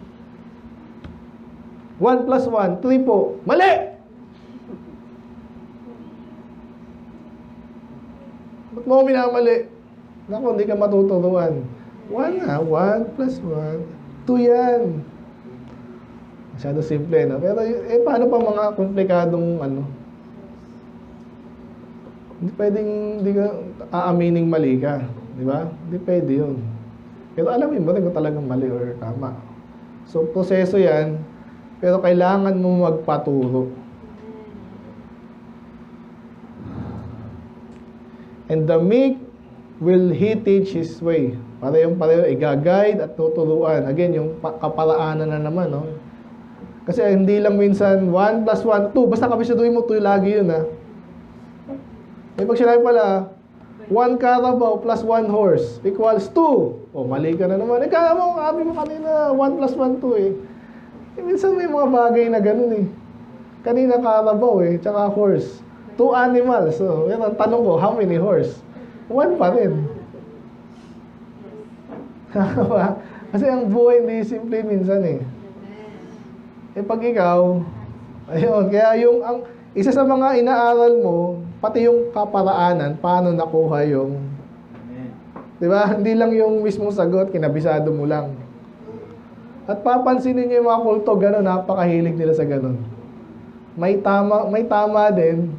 1 plus 1, 3 po. Mali! Ba't mo minamali? Naku, hindi ka matuturuan. 1 na, 1 plus 1, 2 yan. Masyado simple, no? Pero, paano pa mga komplikadong, hindi pwedeng, hindi ka aamining mali ka. Di ba? Hindi pwede yun. Pero alamin mo rin kung talagang mali or tama. So, proseso yan. Pero kailangan mo magpaturo. And the meek will he teach his way. Pareho i-guide at tuturuan. Again, yung kaparaanan na naman, no? Kasi hindi lang minsan 1 plus 1, 2. Basta kabisaduhin mo 2 lagi yun, ha? Eh, pag sinabi pala, 1 carabao plus 1 horse equals 2. O, mali ka na naman. Kaya mo, sabi mo kanina, 1 plus 1, 2 eh. Minsan may mga bagay na ganun eh. Kanina carabao eh, tsaka horse. 2 animals. So, yan ang tanong ko, how many horse? 1 pa rin. Kasi ang buhay hindi simple minsan eh. Eh pag ikaw, ayun, kaya isa sa mga inaaral mo, pati yung kaparaanan, paano nakuha yung, di ba? Hindi lang yung mismong sagot, kinabisado mo lang. At papansinin niyo yung mga kulto, gano'n, napakahilig nila sa gano'n. May tama din.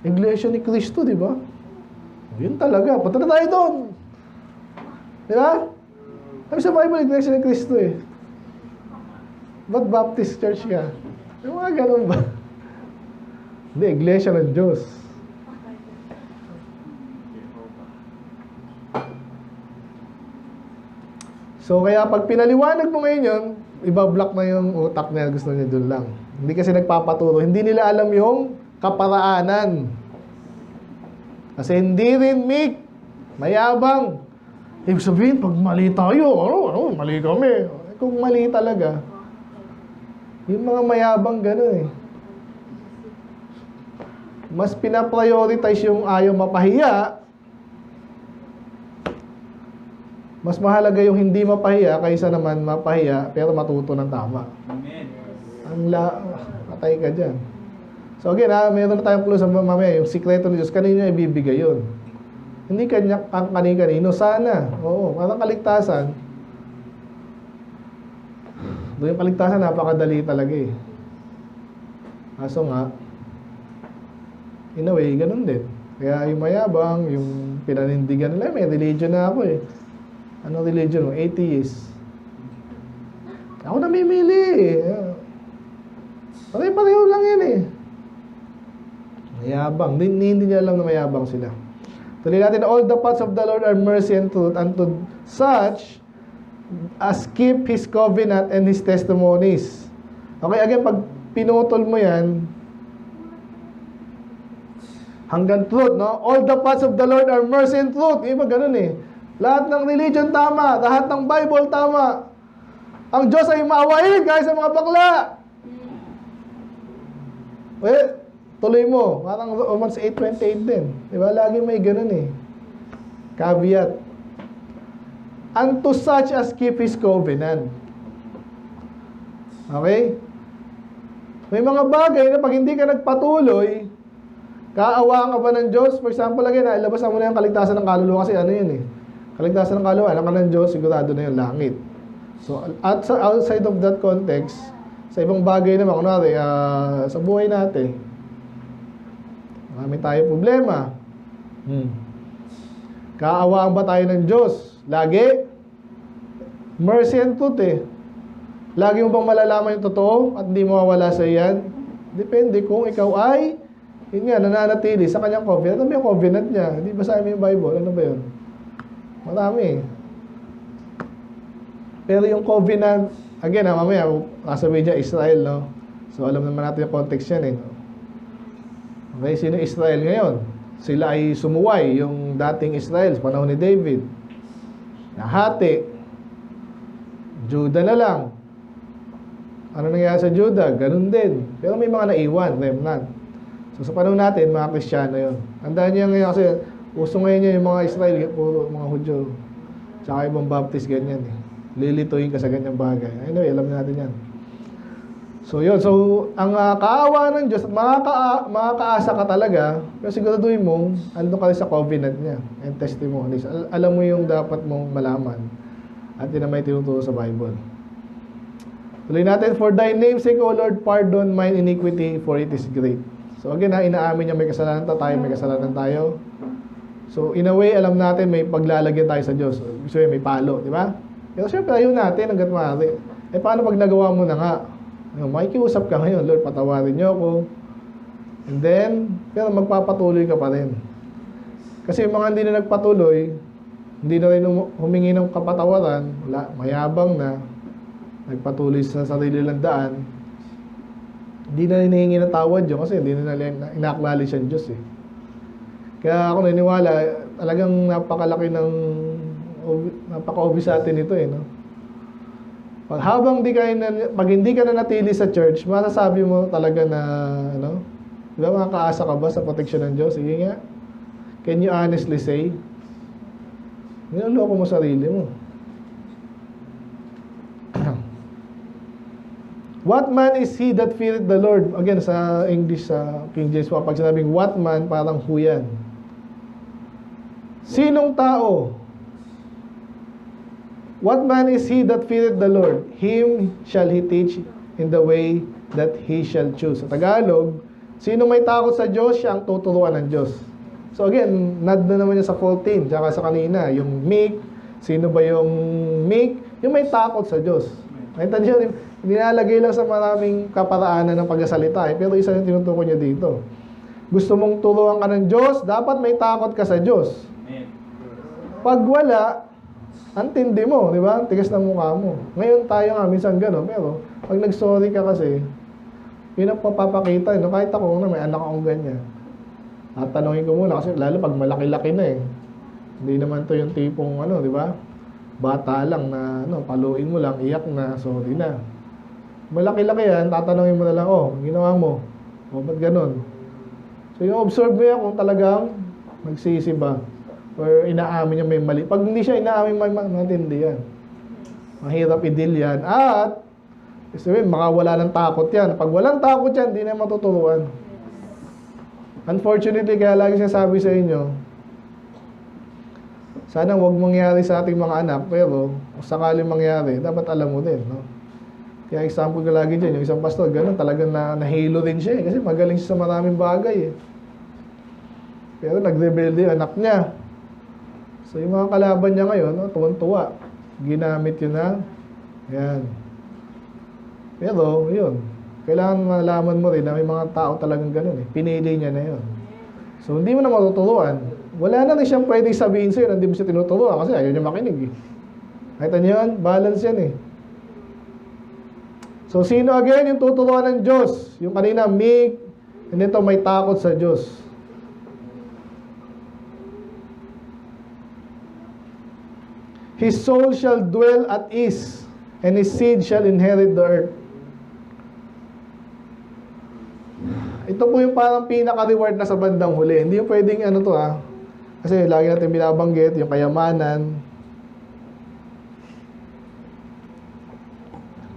Iglesia ni Cristo, di ba? Yun talaga. Punta na tayo doon. Di ba? Sabi sa Bible, Iglesia ni Cristo eh. Ba't Baptist Church ka? Yung mga gano'n ba? Hindi, Iglesia ng Diyos. So, kaya pag pinaliwanag mo ngayon yun, ibablock na yung utak niya, gusto niya doon lang. Hindi kasi nagpapaturo. Hindi nila alam yung kaparaanan. Kasi hindi rin meek, mayabang. Ibig sabihin, pag mali tayo, mali kami. Kung mali talaga, yung mga mayabang gano'n eh. Mas pinaprioritize yung ayaw mapahiya. Mas mahalaga yung hindi mapahiya kaysa naman mapahiya pero matuto ng tama. Amen. Patay ka dyan. So again, meron na tayong clue sa mamaya, yung sikreto ni Diyos, kanino niya ibibigay yun? Hindi kanya ang kanino. Sana. Oo, parang kaligtasan. Doon yung kaligtasan, napakadali talaga eh. Kaso nga, in a way, ganun din. Kaya yung mayabang, yung pinanindigan nila, may religion na ako eh. Ano religion mo? Atheist. Ako namimili eh. Pare-pareho lang yan eh. Mayabang. Hindi niya alam na mayabang sila. Tuloy natin, all the paths of the Lord are mercy and truth unto such as keep His covenant and His testimonies. Okay, again, pag pinutol mo yan, hanggang truth, no? All the paths of the Lord are mercy and truth. Iba ganun eh. Lahat ng religion tama. Lahat ng Bible tama. Ang Diyos ay maawain guys sa mga bakla. Well, tuloy mo. Parang Romans 8:28 din. Diba? Lagi may ganun eh. Caveat. Unto such as keep His covenant. Okay? May mga bagay na pag hindi ka nagpatuloy, kaawaan ka ba ng Diyos? For example, lagi na, ilabas mo na yung kaligtasan ng kaluluwa kasi ano yun eh. Kaligtasan ng kaluluwa, alam ka ng Diyos, sigurado na yung langit. So, outside of that context, sa ibang bagay naman, kunwari, sa buhay natin, marami tayong problema. Kaawaan ba tayo ng Diyos? Lagi? Mercy and truth eh. Lagi mo bang malalaman yung totoo at hindi mo mawala sa iyan? Depende kung ikaw ay yun nga, nananatili sa kanyang covenant. Ano ba yung covenant niya? Hindi ba sa amin yung Bible? Ano ba yun? Marami. Pero yung covenant, again, mamaya, kasabi niya, Israel, no? So, alam naman natin yung context yan, eh. Okay, sino Israel ngayon? Sila ay sumuway, yung dating Israel, sa panahon ni David. Nahati. Judah na lang. Ano nangyari sa Judah? Ganun din. Pero may mga naiwan, remnant. So sa panahon natin, mga Kristiyano yun. Tandaan niyo ngayon kasi uso ngayon yun yung mga Israel, puro mga Hudyo. Tsaka ibang Baptist, ganyan eh. Lilituin ka sa ganyang bagay. Anyway, alam natin yan. So yun, so ang kaawa ng Diyos, makakaasa ka talaga, pero siguraduhin mo, andun ka rin sa covenant niya and testimonies. Alam mo yung dapat mong malaman. At yun na may tinuturo sa Bible. Tuloy natin, for thy name's sake, O Lord, pardon mine iniquity, for it is great. So again, inaamin niya may kasalanan tayo, may kasalanan tayo. So in a way, alam natin may paglalagyan tayo sa Diyos. Gusto may palo, di ba? Pero syempre, ayun natin hanggat maaari. Eh paano pag nagawa mo na nga? Makikiusap ka ngayon, Lord, patawarin niyo ako. And then, pero magpapatuloy ka pa rin. Kasi yung mga hindi na nagpatuloy, hindi na rin humingi ng kapatawaran, mayabang na, nagpatuloy sa sarili lang daan, hindi na hinihingi ng tawad yun kasi hindi na ina-acknowledge ang Diyos eh. Kaya ako naniniwala, talagang napaka-obvious sa atin ito eh, no? Pag hindi ka na natili sa church, masasabi mo talaga na, ano, di ba makakaasa ka ba sa protection ng Diyos? Sige nga. Can you honestly say? Niloloko mo sarili mo. What man is he that feareth the Lord? Again, sa English, sa King James, pag sinabing what man, parang who yan. Sinong tao? What man is he that feareth the Lord? Him shall he teach in the way that he shall choose. Sa Tagalog, sino may takot sa Diyos, siya ang tuturuan ng Diyos. So again, nad na naman niya sa 14, tsaka sa kanina, yung meek, sino ba yung meek? Yung may takot sa Diyos. Nakita niyo, nilalagay lang sa maraming kaparaanan ng pagsasalita eh, pero isa yung tinutukoy niya dito. Gusto mong turuan ka ng Diyos, dapat may takot ka sa Diyos. Pag wala, antindi mo, di ba? Tigas ng mukha mo. Ngayon tayo nga, minsan gano'n, pero pag nag-sorry ka kasi, yun ang papapakita. No? Kahit ako na may anak akong ganyan. Tatanungin ko muna kasi lalo pag malaki-laki na eh. Hindi naman to yung tipong ano, di ba? Bata lang na ano, paluin mo lang, iyak na, sorry na. Malaki-laki yan, tatanungin mo na lang, oh, ginawa mo. O, ba't ganun? So, yung observe mo yan kung talagang magsisi ba or inaamin niya may mali. Pag hindi siya inaamin, matindi yan. Mahirap i-deal yan. At, sabihin, makawala ng takot yan. Pag walang takot yan, hindi na matuturuan. Unfortunately, kaya lagi sinasabi sa inyo, sana huwag mangyari sa ating mga anak, pero kung sakaling mangyari, dapat alam mo din, no? Kaya example ko lagi dyan, yung isang pastor, ganun, talagang nahilo din siya, kasi magaling siya sa maraming bagay, eh. Pero nag-rebelde yung anak niya. So, yung mga kalaban niya ngayon, no, tuwan-tuwa. Ginamit yun na, yan. Pero, yun, kailangan malaman mo rin na may mga tao talagang ganun, eh. Pinili niya na yun. So, hindi mo na matuturuan. Wala na rin siyang pwedeng sabihin sa'yo na hindi mo siya tinuturuan kasi ayaw niya makinig, eh. Nakita niyo yan? Balance yan, eh. So, sino again yung tuturuan ng Diyos? Yung kanina, meek, and ito may takot sa Diyos. His soul shall dwell at ease, and his seed shall inherit the earth. Ito po yung parang pinaka-reward na sa bandang huli. Hindi yung pwedeng ano to, ha. Kasi lagi natin binabanggit yung kayamanan.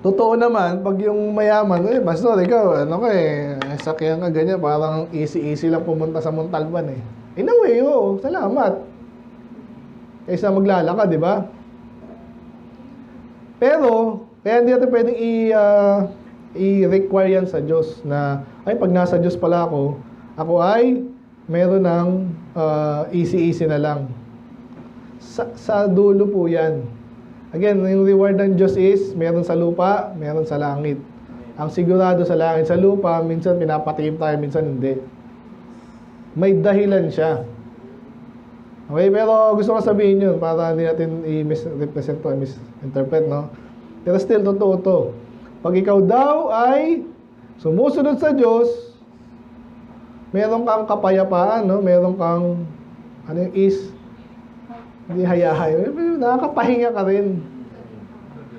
Totoo naman, pag yung mayaman, pastor, ikaw, ano ka sakyan ka ganyan, parang easy-easy lang pumunta sa Montalban, eh. In a way, oo, salamat. Kaysa maglalakad, di ba? Pero, kaya hindi natin pwedeng i-require yan sa Diyos na, ay, pag nasa Diyos pala ako ay meron ng easy-easy na lang. Sa dulo po yan. Again, yung reward ng Diyos is, meron sa lupa, meron sa langit. Ang sigurado sa langit, sa lupa, minsan pinapatikim tayo, minsan hindi. May dahilan siya. Okay, pero gusto ko sabihin yun para hindi natin i-misrepresent o misinterpret, no? Pero still, totoo to. Pag ikaw daw ay sumusunod sa Diyos, meron kang kapayapaan, no? Meron kang, ano yung hindi hayahay. Nakakapahinga ka rin.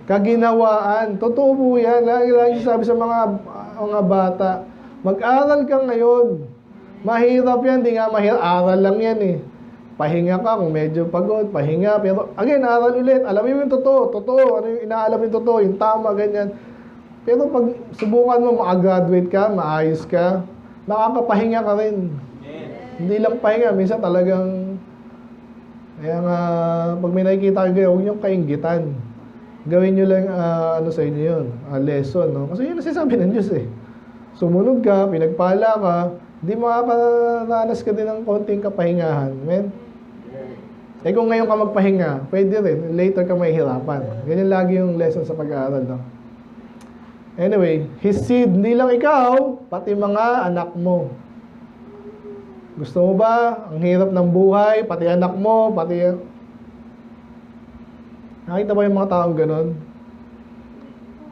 Kaginawaan. Totoo po yan. Lagi sabi sa mga bata, mag-aral ka ngayon. Mahirap yan. Di nga mahirap. Aral lang yan, eh. Pahinga ka kung medyo pagod. Pahinga. Pero, again, aral ulit. Alamin mo yung totoo. Totoo. Ano yung inaalam yung totoo. Yung tama, ganyan. Pero pag subukan mo, makagraduate ka, maayos ka, nakakapahinga ka rin. Hindi lang pahinga. Minsan talagang kaya nga, pag may nakikita kayo, huwag niyong kainggitan. Gawin niyo lang, ano sa inyo yun, lesson, no? Kasi yun ang sinasabi ng Diyos, eh. Sumunod ka, pinagpala ka, hindi makakaranas ka din ng konting kapahingahan. Amen? Eh kung ngayon ka magpahinga, pwede rin, later ka mahihirapan. Ganyan lagi yung lesson sa pag-aaral, no? Anyway, his seed, hindi lang ikaw, pati mga anak mo. Gusto mo ba? Ang hirap ng buhay, pati anak mo, pati... Nakita ba yung mga taong ganon?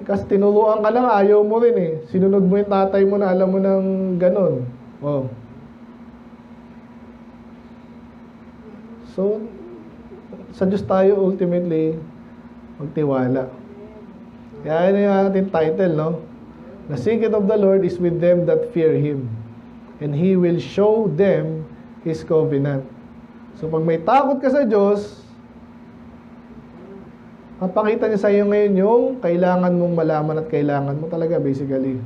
Kasi tinuruan ka lang, ayaw mo rin, eh. Sinunod mo yung tatay mo na alam mo ng ganon. Oh. So, sa Diyos tayo ultimately magtiwala. Kaya yun yung ating title, no? The secret of the Lord is with them that fear Him, and He will show them His covenant. So, pag may takot ka sa Diyos, mapakita niya sa iyo ngayon yung kailangan mong malaman at kailangan mo talaga, basically.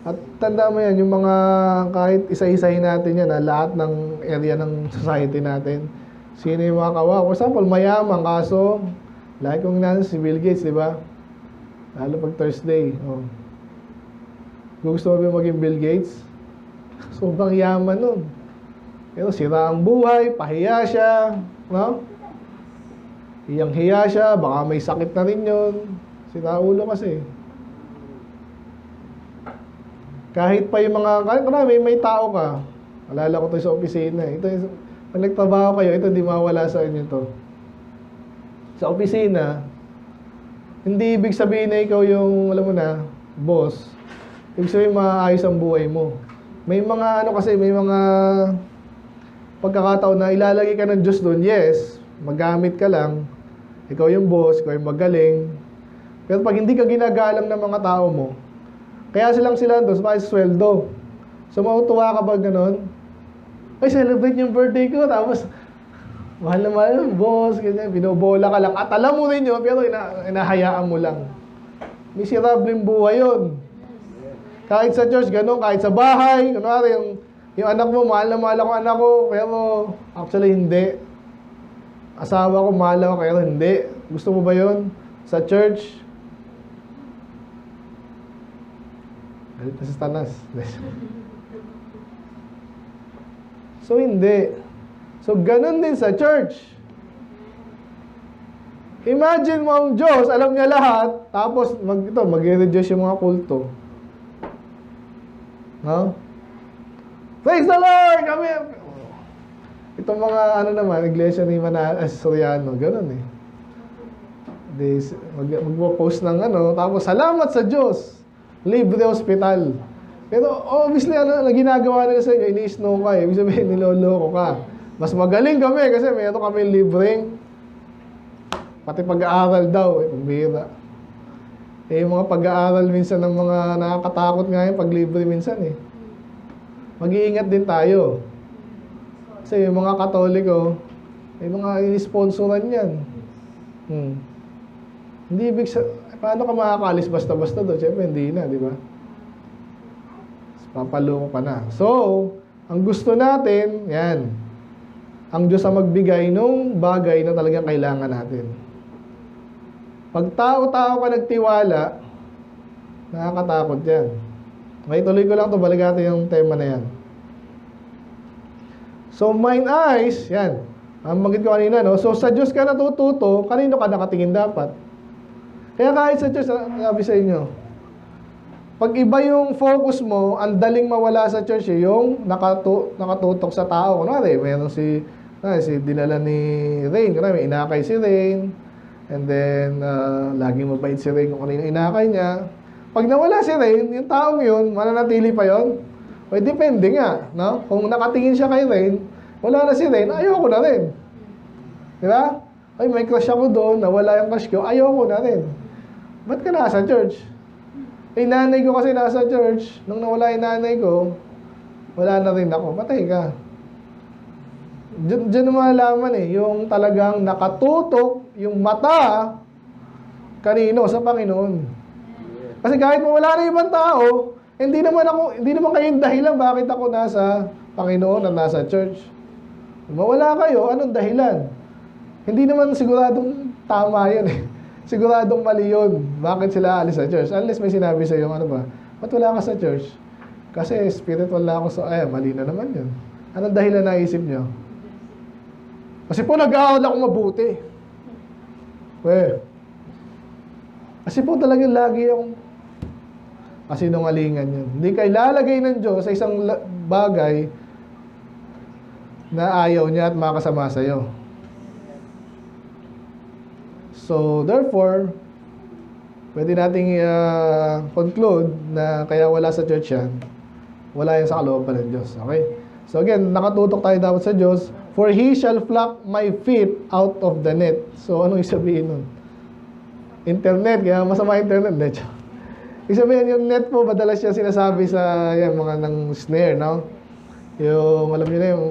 At tanda mo yan, yung mga kahit isa-isahin natin yan, lahat ng area ng society natin, sino yung mga kawawa. For example, mayaman, kaso, like kung nasa si Bill Gates, di ba? Lalo pag Thursday. Oh. Gusto mo ba maging Bill Gates? Sobrang yaman nun. Pero sira ang buhay, pahiya siya, no? Hiyang-hiya siya, baka may sakit na rin yun. Sira ulo kasi. Kahit pa yung mga, kahit may tao ka, alala ko to sa opisina. Ito, pag nagtrabaho kayo, ito di mawala sa inyo to. Sa opisina, hindi ibig sabihin na ikaw yung, alam mo na, boss. Ibig sabihin maayos ang buhay mo. May mga ano kasi, may mga pagkakataon na ilalagay ka ng Diyos doon. Yes, magamit ka lang. Ikaw yung boss, ikaw yung magaling. Pero pag hindi ka ginagalang ng mga tao mo, kaya sila doon sa sweldo. So mautuwa ka ba ganon? Ay, celebrate yung birthday ko. Tapos, mahal na mahal yung boss, ganyan. Binobola ka lang. At alam mo rin yun, pero inahayaan mo lang. Miserableng buhay yun. Kahit sa church, gano'n, kahit sa bahay, kunwari yung Yung anak mo, mahal na mahal ako anak ko, pero actually hindi. Asawa ko, mahal ako, pero hindi. Gusto mo ba yun? Sa church? Galit na sa tanas. So, hindi. So, ganun din sa church. Imagine mo ang Diyos, alam niya lahat, tapos mag-reduce yung mga kulto. No? Praise the Lord! Kami! Itong mga naman, iglesia ni Soriano, ganun eh. Mag-post ng tapos salamat sa Diyos. Libre hospital. Pero obviously, ginagawa nila sa inyo, ini-snow ka eh. Ibig sabihin, niloloko ka. Mas magaling kami kasi meron kami libreng pati pag-aaral daw, pambira. Yung mga pag-aaral minsan ng mga nakakatakot nga yung pag-libre minsan eh. Mag-iingat din tayo. Kasi yung mga Katoliko, may mga in-sponsoran yan. Hindi ibig paano ka makakaalis basta-basta doon? Siyempre, hindi na, di ba? Papaloko ka na. So, ang gusto natin, yan. Ang Diyos ang magbigay nung bagay na talagang kailangan natin. Pag tao-tao ka nagtiwala, nakakatakot yan. Okay, tuloy ko lang ito. Balik natin yung tema na yan. So, mine eyes, yan. Ang magit ko kanina, no? So, sa Diyos ka natututo, kanino ka nakatingin dapat? Kaya kahit sa church, sabi sa inyo, pag iba yung focus mo, ang daling mawala sa church yung nakatutok sa tao. Kunwari, meron si dinala ni Rain. Kunwari, may inakay si Rain. And then, laging mabait si Rain kung kanino inakay niya. Pag nawala si Rain, yung taong yun, mananatili pa yun? O, depende nga. No? Kung nakatingin siya kay Rain, wala na si Rain, ayoko na rin. Diba? Ay, may crush ako doon, nawala yung crush ko, ayoko na rin. Ba't ka nasa church? Eh, nanay ko kasi nasa church. Nung nawala yung nanay ko, wala na rin ako. Patay ka. Diyan malaman eh, yung talagang nakatutok, yung mata, kanino? Sa Panginoon. Kasi kahit mawala na ibang tao, hindi naman kayo yung dahilan bakit ako nasa Panginoon at nasa church. Mawala kayo, anong dahilan? Hindi naman siguradong tama yun eh. Siguradong mali yun. Bakit sila alis sa church? Unless may sinabi sa iyo, ba't wala ka sa church? Kasi spiritual na ako mali na naman yun. Anong dahilan naisip nyo? Kasi po nag-aaral ako mabuti. Kasi po talagang lagi akong kasinungalingan yun. Hindi kayo lalagay ng Diyos sa isang bagay na ayaw niya at makasama sa'yo. So, therefore, pwede nating conclude na kaya wala sa church yan, wala yan sa kalooban ng Diyos. Okay? So again, nakatutok tayo dapat sa Diyos. For He shall pluck my feet out of the net. So, anong isabihin nun? Internet, kaya masama internet. Isabihin yung net po, madalas siya sinasabi sa mga ng snare, no? Yung, alam niyo na yung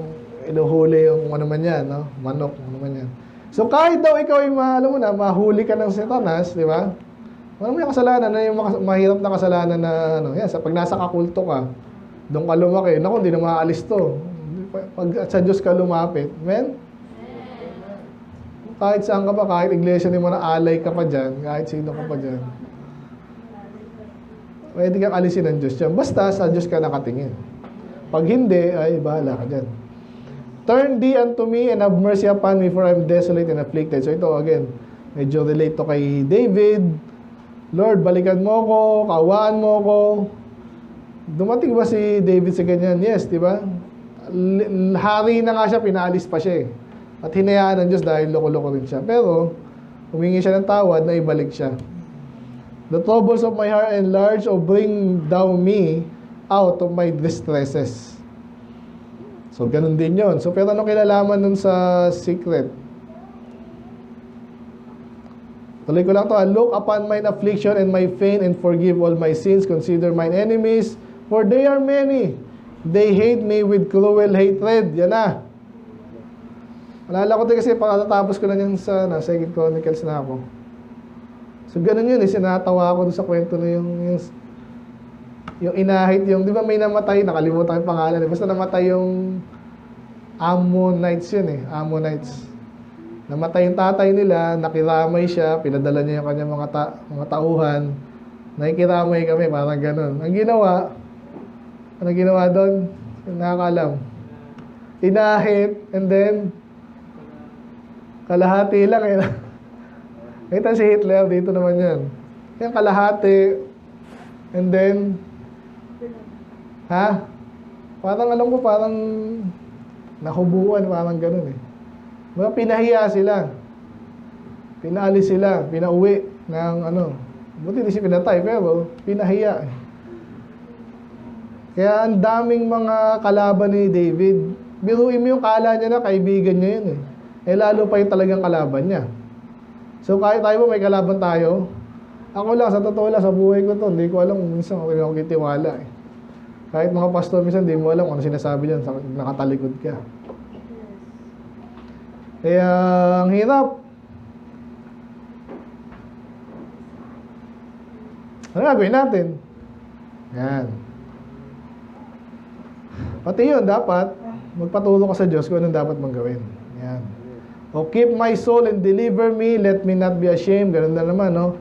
inuhuli yung ano man yan, no? Manok, ano man yan. So, kahit daw ikaw ay mahuli ka ng Satanas, di ba? Ano mo yung kasalanan na yung mahirap na kasalanan na, pag nasa kakulto ka, doon ka lumaki, naku, hindi na maaalis to. Pag sa Diyos ka lumapit, amen? Kahit saan ka pa, kahit iglesia ni mo na alay ka pa dyan, kahit sino ka pa dyan, pwede kang alisin ng Diyos dyan. Basta sa Diyos ka nakatingin. Pag hindi, ay bahala ka dyan. Turn thee unto me and have mercy upon me, for I am desolate and afflicted. So ito again, medyo relate to kay David. Lord, balikan mo ko, kaawaan mo ko. Dumating ba si David sa ganyan? Yes, di ba? Hari na nga siya, pinaalis pa siya eh. At hinayaan ng Diyos dahil loko-loko rin siya. Pero, humingi siya ng tawad na ibalik siya. The troubles of my heart enlarge, O bring thou me out of my distresses. So, ganun din yun. So, pero ano kilalaman nun sa secret? Tuloy ko lang to. Look upon mine affliction and my pain and forgive all my sins. Consider mine enemies, for they are many. They hate me with cruel hatred. Yan na. Alala ko din kasi pagkatapos ko na yan sa 2 Chronicles na ako. So, ganun yun. Sinatawa ako dun sa kwento na yung inahit yung, di ba may namatay, nakalimutan yung pangalan. Basta namatay yung Ammonites yun eh, Ammonites. Namatay yung tatay nila, nakiramay siya, pinadala niya yung kanyang mga tauhan. Nakikiramay kami, parang ganun. Ang ginawa doon? Nakakalam. Inahit, and then, kalahati lang eh. Kita si Hitler, dito naman yan. Yung kalahati, and then, parang alam ko, parang nahubuan, parang ganun eh. Mga pinahiya sila. Pinaalis sila, pinauwi ng buti hindi siya pinatay, pero pinahiya. Kaya ang daming mga kalaban ni David. Biruin mo yung kala niya na kaibigan niya yun eh. Lalo pa yung talagang kalaban niya. So kahit tayo may kalaban tayo, ako lang, sa totoo lang, sa buhay ko to, hindi ko alam kung minsan ako kitiwala eh. Kahit mga pastor, minsan hindi mo alam kung ano sinasabi niyan, nakatalikod ka. Kaya ang hirap. Ano gagawin natin? Yan. Pati yun, dapat magpatulong ka sa Diyos kung anong dapat mong gawin. Yan. O keep my soul and deliver me, let me not be ashamed. Ganun na naman, no?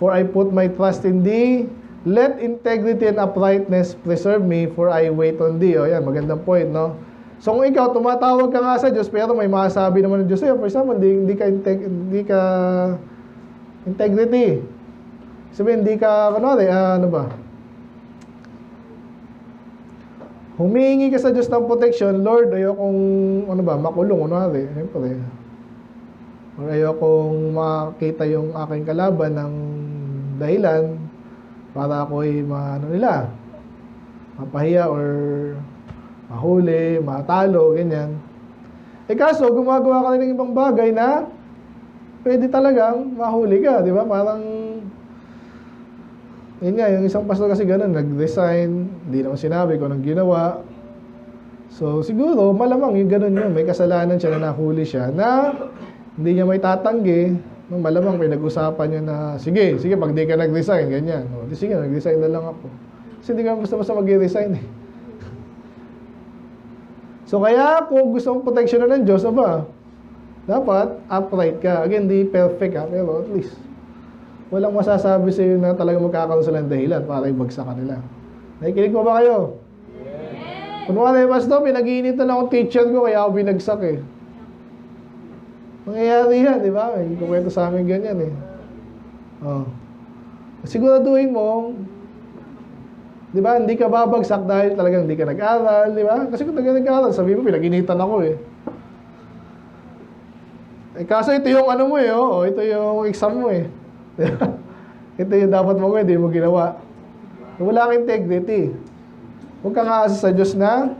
For I put my trust in thee, let integrity and uprightness preserve me, for I wait on thee. O yan, magandang point, no? So kung ikaw, tumatawag ka nga sa Diyos, pero may masasabi naman ng Diyos sa'yo, for example, hindi ka integrity. Sabihin, hindi ka, humingi ka sa Diyos ng protection, Lord, ayokong, makulong, siyempre. Or ayokong makita yung aking kalaban ng dahilan para ako'y mapahiya or mahuli, matalo, ganyan. Kaso, gumagawa ka rin ng ibang bagay na pwede talagang mahuli ka, di ba? Parang, yun nga, yung isang pastor kasi ganun, nag-resign, hindi naman sinabi kung anong ginawa. So, siguro, malamang yung ganun yun, may kasalanan siya na nahuli siya, na hindi niya may tatanggi, malamang pinag-usapan niya na, sige, pag di ka nag-resign, ganyan. O, sige, nag-resign na lang ako. Kasi hindi ka basta-basta mag-resign eh. So, kaya kung gusto mong proteksyonan ng Diyos, dapat upright ka. Again, di perfect pero at least walang masasabi sa iyo na talagang magkakaroon sila ng dahilan para ibagsak kanila. Nakikinig mo ba kayo? Yeah. Kunwari, pastor, pinag-iinitan akong teacher ko kaya ako binagsak eh. Mangyayari yan, di ba? May kukwento sa amin ganyan eh. Siguraduhin mo, di ba, hindi ka babagsak dahil talagang hindi ka nag-aral, di ba? Kasi kung talagang nag-aral, sabihin mo, pinag-initan ako eh. Kaso ito yung mo eh, ito yung exam mo eh. Ito yung dapat mo hindi mo ginawa. Wala kang integrity. Huwag kang aasa sa Diyos na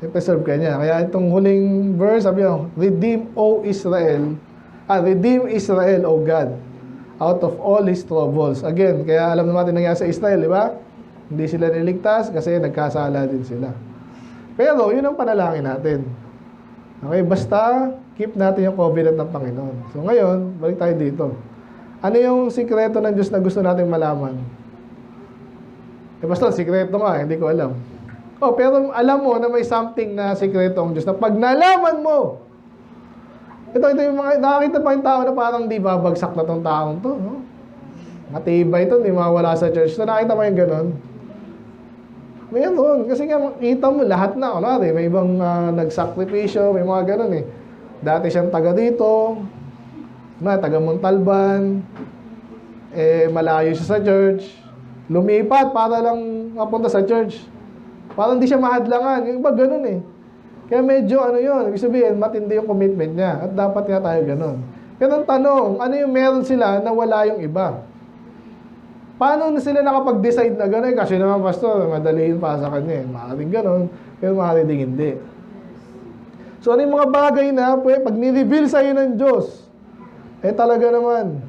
i-preserve ka niya. Kaya itong huling verse, sabi niya, redeem, O Israel, redeem Israel, O God, out of all his troubles. Again, kaya alam natin nangyari sa Israel, di ba? Hindi sila niligtas kasi nagkasala din sila. Pero, yun ang panalangin natin. Okay, basta keep natin yung covenant ng Panginoon. So ngayon, balik tayo dito. Ano yung sikreto ng Diyos na gusto nating malaman? Basta, sikreto nga, hindi ko alam. Pero alam mo na may something na sikreto ang Diyos na pag nalaman mo, ito yung mga, nakakita pa yung tao na parang di babagsak na tong taong to, no? Matibay ito, di mawala sa church. So nakita mo yung ganun? Meron, kasi nga makita mo lahat na, may ibang nagsakripisyo, may mga ganun eh. Dati siyang taga dito, taga Montalban, malayo siya sa church, lumipat para lang mapunta sa church. Parang hindi siya mahadlangan, yung iba ganun eh. Kaya medyo yun, ibig sabihin, matindi yung commitment niya, at dapat nga tayo ganun. Pero ang tanong, ano yung meron sila na wala yung iba? Paano na sila nakapag-decide na gano'n? Kasi naman, pastor, madali yun para sa kanya. Maaaring gano'n, pero maaaring din hindi. So, ano yung mga bagay na, pag ni-reveal sa'yo ng Diyos, talaga naman,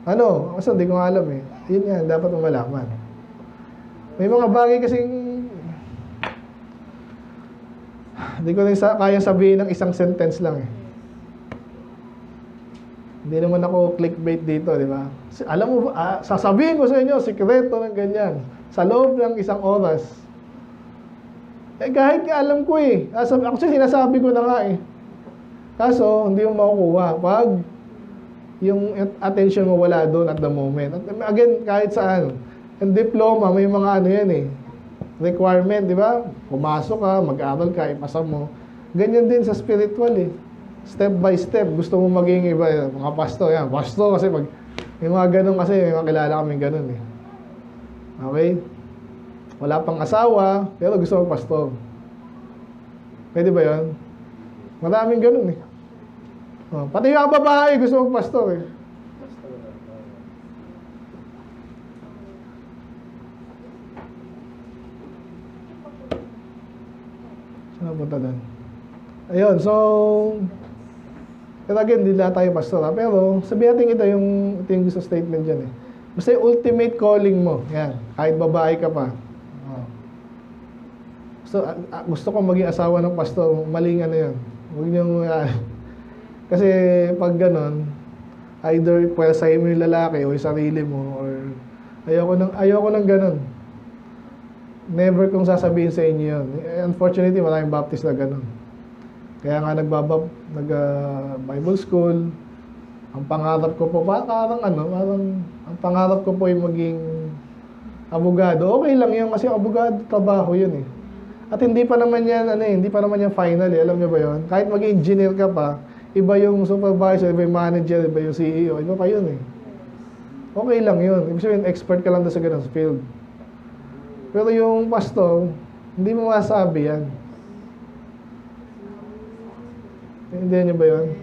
basta hindi ko nga alam eh. Yun yan, dapat mo malaman. May mga bagay kasing, hindi ko rin kaya sabihin ng isang sentence lang eh. Hindi naman ako clickbait dito, di ba? Alam mo ba, sasabihin ko sa inyo, sikreto ng ganyan. Sa loob ng isang oras. Eh, kahit nga alam ko eh. Actually, sinasabi ko na nga eh. Kaso, hindi mo makukuha. Pag yung attention mo wala doon at the moment. At again, kahit saan. Yung diploma, may mga ano yan eh. Requirement, di ba? Pumasok ka, mag-aral ka, ipasa mo. Ganyan din sa spiritual eh. Step by step, gusto mo maging iba, mga pastor, yan. Pastor kasi may mga ganun kasi, may mga kilala kaming ganun eh. Okay? Wala pang asawa, pero gusto mo pastor. Pwede ba yun? Maraming ganun eh. Oh, pati yung babae, gusto mo pastor eh. Saan napunta doon? Ayun, so pero again, hindi lahat tayo pastor ha? Pero sabihin natin ito yung gusto statement dyan eh. Basta yung ultimate calling mo, yan, kahit babae ka pa. Oh. So, gusto ko maging asawa ng pastor, maling ano yun. Huwag niyong, kasi pag ganon, either pwersahin mo yung lalaki o yung sarili mo, or ayoko ng ganon. Never kong sasabihin sa inyo yun. Unfortunately, maraming Baptist na ganon. Kaya nga nag-Bible school. Ang pangarap ko po, parang ang pangarap ko po ay maging abogado. Okay lang yun kasi abogado, trabaho yun eh. At hindi pa naman yan, hindi pa naman yan final eh. Alam niyo ba yun? Kahit maging engineer ka pa, iba yung supervisor, iba yung manager, iba yung CEO, iba pa yun eh. Okay lang yun. Ibig sabihin, expert ka lang doon sa ganun field. Pero yung pastor, hindi mo masabi yan. Hindi niyo ba yun?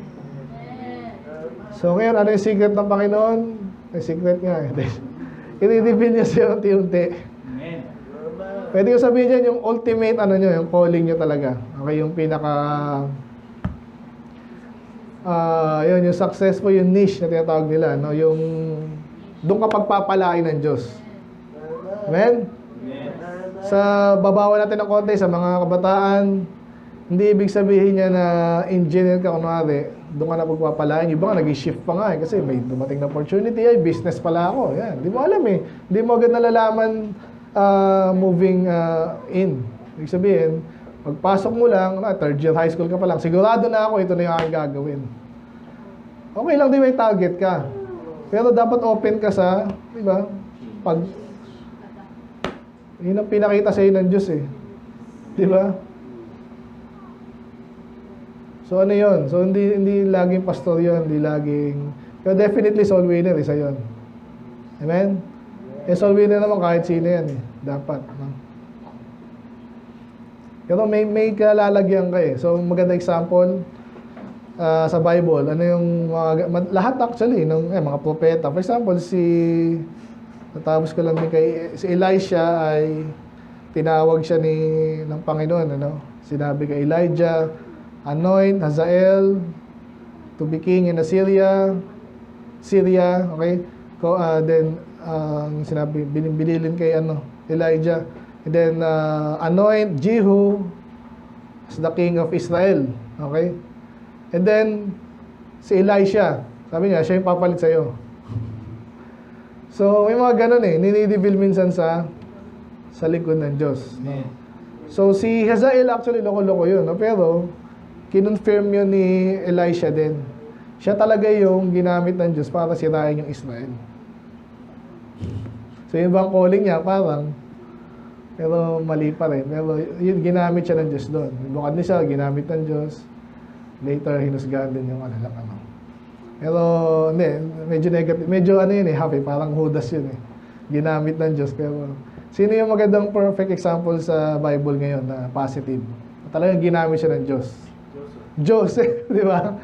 So ngayon, ano yung secret ng Panginoon? Yung secret nga. I-reveal niya siya unti-unti. Pwede ko sabihin dyan yung ultimate, yung calling nyo talaga. Okay, yung pinaka... yun, yung successful, yung niche na tinatawag nila. No? Yung... Doon ka pagpapalain ng Diyos. Amen? Sa babawa natin ng konti sa mga kabataan, hindi ibig sabihin niya na engineer ka, kunwari, doon ka na pagpapalain. Iba nga, nag-shift pa nga eh, kasi may dumating na opportunity, ay, business pala ako. Yan, hindi mo alam eh. Hindi mo agad nalalaman moving in. Ibig sabihin, pagpasok mo lang, third year high school ka pa lang, sigurado na ako, ito na yung aking gagawin. Okay lang din may target ka. Pero dapat open ka sa, di ba, yun ang pinakita sa iyo ng Diyos eh. Di ba? So ano yun? So hindi laging pastor yun, hindi laging... Pero definitely soul winner, isa yun. Amen? Eh soul winner naman kahit sino yan eh. Dapat. No? Pero may kalalagyan ka eh. So maganda example sa Bible, ano yung mga... Lahat actually, mga propeta. For example, natapos ko lang din si Elisha ay tinawag siya ng Panginoon. Sinabi kay Elijah, anoint Hazael to be king in Syria, okay? Then, sinabi, binilin kay Elijah. And then, anoint Jehu as the king of Israel, okay? And then, si Elisha, sabi niya, siya yung papalit sa'yo. So, may mga ganun eh, ninideveal minsan sa likod ng Diyos. No? So, si Hazael actually, loko-loko yun, no? Pero, kinonfirm yun ni Elisha din. Siya talaga yung ginamit ng Diyos para sirain yung Israel. So yung bang calling niya, pero mali pa rin. Pero yun, ginamit siya ng Diyos doon. Bukod niya siya, ginamit ng Diyos. Later, hinusgahan din yung Pero, hindi, medyo negative. Medyo yun eh, happy. Parang Judas yun eh. Ginamit ng Diyos. Pero, sino yung magandang perfect example sa Bible ngayon na positive? Talagang ginamit siya ng Diyos. Joseph, di ba?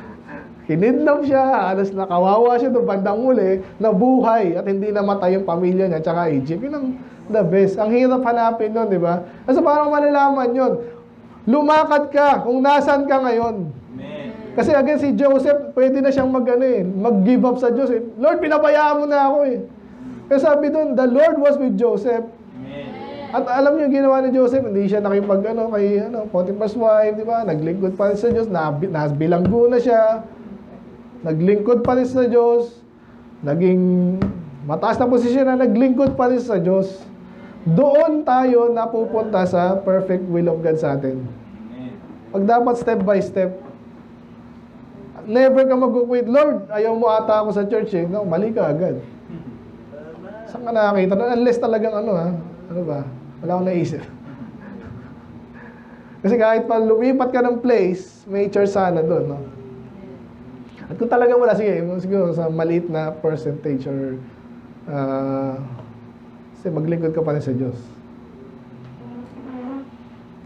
Kinidnap siya, alas na kawawa siya doon bandang muli, nabuhay at hindi namatay yung pamilya niya tsaka Egypt. Yun ang the best. Ang hirap hanapin nun, di ba? Kasi parang malalaman yun. Lumakad ka kung nasan ka ngayon. Amen. Kasi again, si Joseph, pwede na siyang mag-give up sa Diyos. Lord, pinabayaan mo na ako eh. Kasi sabi doon, the Lord was with Joseph. At alam niyo ginawa ni Joseph, hindi siya nakipag kay Potiphar's wife, di ba? Naglingkod pa sa Diyos, bilanggo na siya. naglingkod pa rin sa Diyos, naging mataas na posisyon na naglingkod pa rin sa Diyos, doon tayo napupunta sa perfect will of God sa atin. Pag dapat step by step, never ka mag-quit, Lord, ayaw mo ata ako sa church eh. No, mali ka agad. Saan ka nakakita? Unless talagang ano ba? Wala akong naisip. Kasi kahit pa lumipat ka ng place, may church sana doon, no? At kung talagang wala, siguro sa maliit na percentage or kasi maglingkod ka pa rin sa Diyos.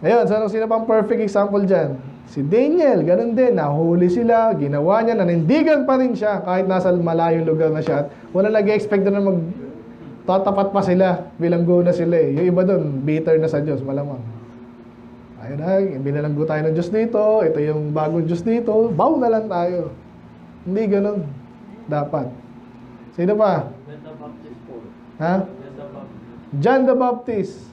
Ayun, so sino pang perfect example dyan? Si Daniel, ganun din, nahuli sila, ginawa niya, nanindigan pa rin siya kahit nasa malayong lugar na siya. At wala nag-expect na tatapat pa sila, bilanggo na sila eh. Yung iba doon, bitter na sa Diyos, malamang. Ayun na, binalanggo tayo ng Diyos dito, ito yung bagong Diyos dito, bow na lang tayo. Hindi ganun. Dapat. Sino pa? Ha? John the Baptist.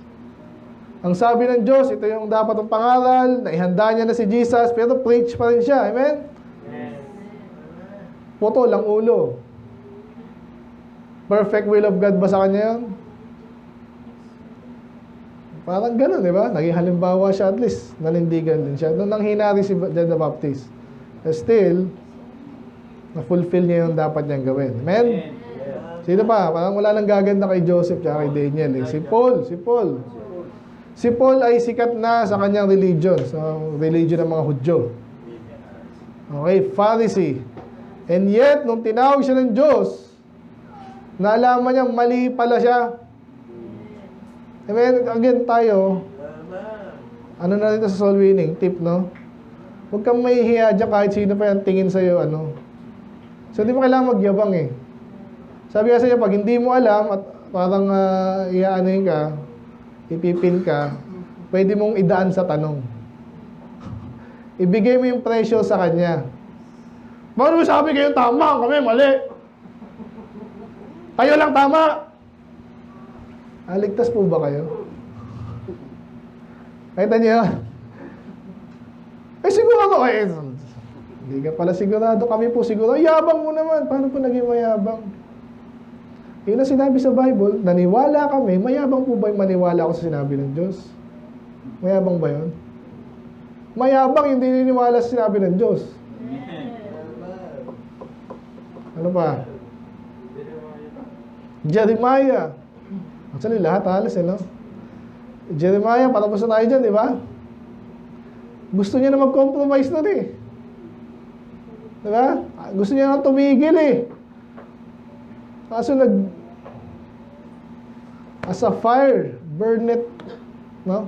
Ang sabi ng Diyos, ito yung dapat ang pangaral, naihanda niya na si Jesus, pero preach pa rin siya. Amen? Yes. Putol ang ulo. Perfect will of God ba sa kanya yun? Parang gano'n, di ba? Naging halimbawa siya, at least nanindigan din siya. Nung nanghinari si John the Baptist, still, na-fulfill niya yung dapat niyang gawin. Amen? Sino pa? Parang wala nang gaganda kay Joseph at kay Daniel. Eh. Si Paul. Si Paul ay sikat na sa kanyang religion, sa religion ng mga Hudyo. Okay, Pharisee. And yet, nung tinawag siya ng Diyos, naalaman niya, mali pala siya. Amen? Again tayo, ano na rin sa soul winning tip, no? Huwag kang mahihiya dyan kahit sino pa yung tingin sa'yo, ano. So, di mo kailangan magyabang eh. Sabi nga sa'yo, pag hindi mo alam at parang iaanoin ka, ipipin ka, pwede mong idaan sa tanong. Ibigay mo yung presyo sa kanya. Bakit mo sabi kayo tama, kami mali? Kayo lang tama. Ligtas po ba kayo? Kahit niyo? Sigurado kayo. Hindi ka pala sigurado. Kami po sigurado. Yabang mo naman. Paano po naging mayabang? Yun ang sinabi sa Bible, naniwala kami. Mayabang po ba yung maniwala ako sa sinabi ng Diyos? Mayabang ba yun? Mayabang yung dininiwala sa sinabi ng Diyos. Ano pa? Jeremiah. Actually, lahat halos no? Jeremiah, patapos na tayo dyan, di ba? Gusto niya na mag-compromise na eh. Di ba? Gusto niya na tumigil eh. Kaso as a fire, burn it, no?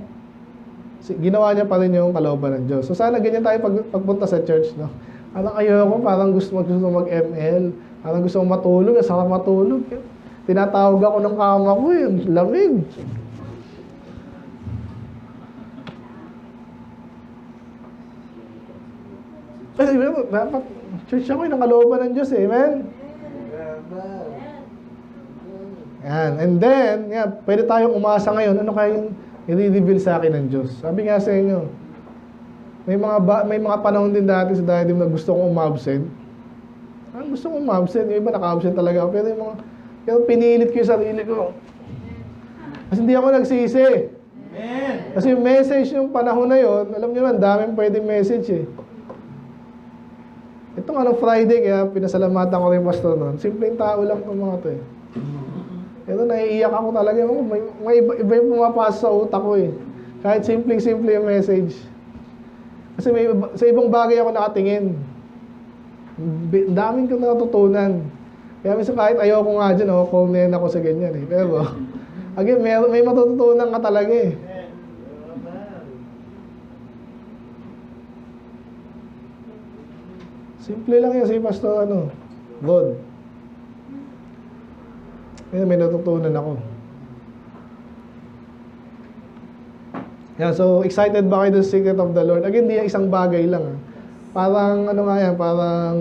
Ginawa niya pa rin yung kalooban ng Diyos. So sana ganyan tayo pagpunta sa church, no? Parang ayoko, parang gusto mag-ML, parang gusto matulog, sarap matulog. Tinatawag ako ng kama ko eh, lamig. Kasi dapat, church ako yung kalooban ng Diyos eh, amen? Yan. And then, pwede tayong umasa ngayon. Ano kaya yung i-reveal sa akin ng Diyos? Sabi nga sa inyo, may mga panahon din dati sa diadim na gusto kong umabsent. Gusto kong umabsent. Yung iba naka-absent talaga. Pero yung pinilit ko yung sarili ko. Kasi hindi ako nagsisi. Amen. Kasi yung message yung panahon na yon, alam niyo naman, daming pwedeng message eh. Itong Friday, kaya pinasalamatan ko rin pastor noon. Simpleng tao lang itong mga to eh. Pero naiiyak ako talaga. May iba yung pumapasok sa utak ko eh. Kahit simple yung message. Kasi sa ibang bagay ako nakatingin. Daming kong natutunan. Kaya minsan kahit ayoko nga dyan, comment ako sa ganyan eh. Pero, again, may matututunan ka talaga eh. Simple lang yan si Pastor, God. May natutunan ako. So excited ba kayo sa secret of the Lord? Again, di isang bagay lang. Parang, parang,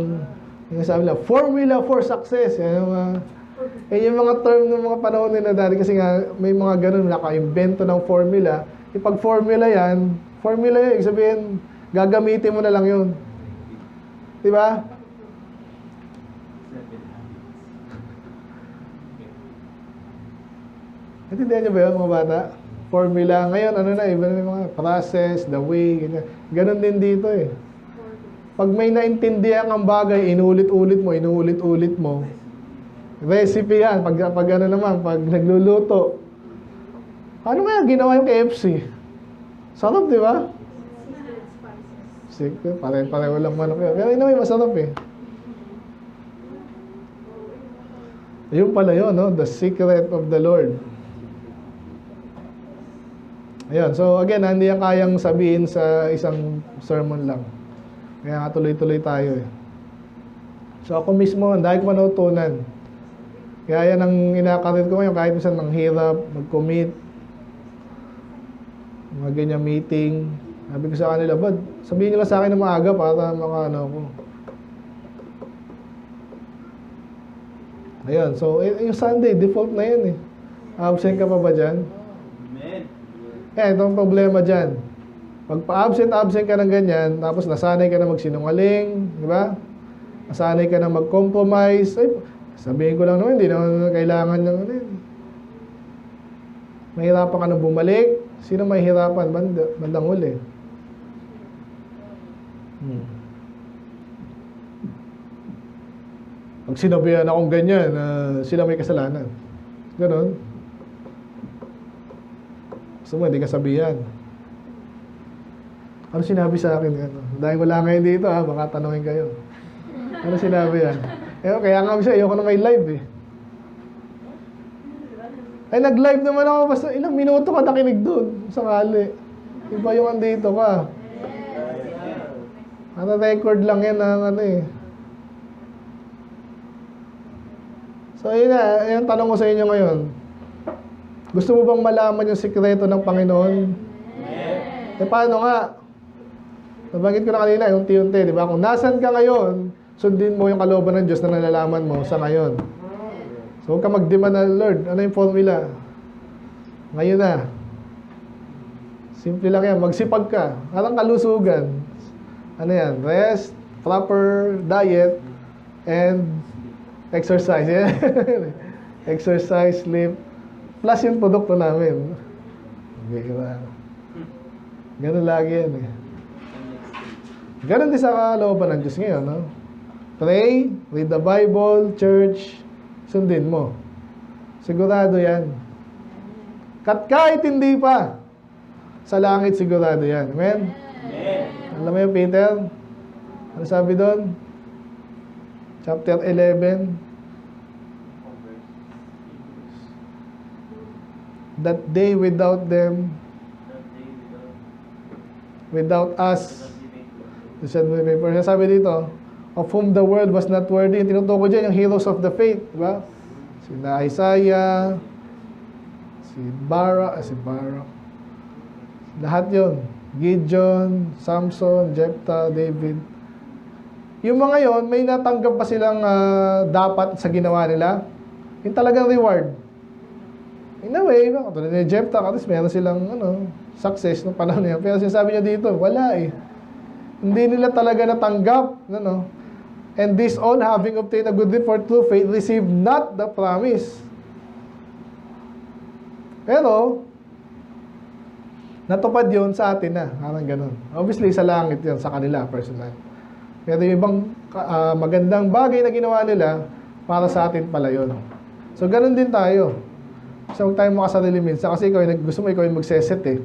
yung sabi lang, formula for success. Yung mga term ng mga panahon nila dati, kasi nga, may mga ganun, naka-invento ng formula. Pag formula yan, ibig sabihin, gagamitin mo na lang yun. Diba? Naintindihan niyo ba yun, mga bata? Formula. Ngayon, ano na, iba na yung mga process, the way, ganyan. Ganon din dito eh. Pag may naintindihan kang bagay, inulit-ulit mo. Recipe yan. Pag ano naman, pag nagluluto. Ano kaya ginawa yung KFC? Sarap, di ba? Secret. Pareho lang manok yun. Pero inaway, masarap eh. Ayun pala yun, no? The secret of the Lord. Ayun. So, again, hindi yan kayang sabihin sa isang sermon lang. Kaya nga tuloy-tuloy tayo eh. So, ako mismo, dahil ko manutunan. Kaya yan ang inakarit ko ngayon. Kahit minsan nang hirap, mag-commit, mga ganyan meeting. Sabi ko sa kanila, bad, sabihin nyo lang sa akin na maaga para makaano ako. Ayun, so yung Sunday, default na yan eh. Absent ka pa ba dyan? Amen. Itong problema dyan. Pag pa-absent ka ng ganyan, tapos nasanay ka na magsinungaling, di ba? Nasanay ka na mag-compromise. Ay, sabihin ko lang naman, hindi naman kailangan ng ano yun. Mahirapan ka na bumalik. Sino mahihirapan? Bandang huli. Pag sinabihan akong ganyan, sila may kasalanan. Ganon. Gusto mo, hindi ka sabihan. Ano sinabi sa akin? Ano? Dahil wala ngayon dito, baka tanungin kayo. Ano sinabi yan? Kaya nga siya, ayoko na may live eh. Ay, nag-live naman ako, basta ilang minuto ka nakinig doon, sakali. Iba yung andito ka. Record lang yan ng ano eh. So, yun na, yung tanong ko sa inyo ngayon. Gusto mo bang malaman yung sikreto ng Panginoon? Paano nga? Nabanggit ko na kanina, yung unti-unti, di ba? Kung nasan ka ngayon, sundin mo yung kalooban ng Diyos na nalalaman mo sa ngayon. So, huwag ka mag-demand na, Lord, ano yung formula? Ngayon na. Simple lang yan. Magsipag ka. Parang kalusugan. Ano yan? Rest, proper diet, and exercise. Yan. Exercise, sleep, plus yung produkto namin. Okay, ganun lagi yan eh. Ganun din sa kalooban ng Diyos ngayon, no? Pray, read the Bible, church, sundin mo. Sigurado yan. Kahit hindi pa, sa langit sigurado yan. Amen? Alam mo yung Peter? Ano sabi doon? Chapter 11. That day without them, without us. Sabi dito, of whom the world was not worthy. Tinutukoy dyan yung heroes of the faith. Diba? Sina Isaiah, si Barak. Lahat yon. Gideon, Samson, Jephthah, David. Yung mga yon, may natanggap pa silang dapat sa ginawa nila. Yung talagang reward. In a way, katulad ni Jephthah, at least meron silang success ng panahon niya. Pero sinasabi niya dito, wala eh. Hindi nila talaga natanggap. And this all, having obtained a good report through faith, received not the promise. Pero, natupad yun sa atin na. Parang ganun. Obviously, sa langit yun, sa kanila, personal. Pero yung ibang magandang bagay na ginawa nila, para sa atin pala yun. So, ganun din tayo. So, huwag tayong makasarili minsan. Kasi gusto mo ikaw yung magseset eh.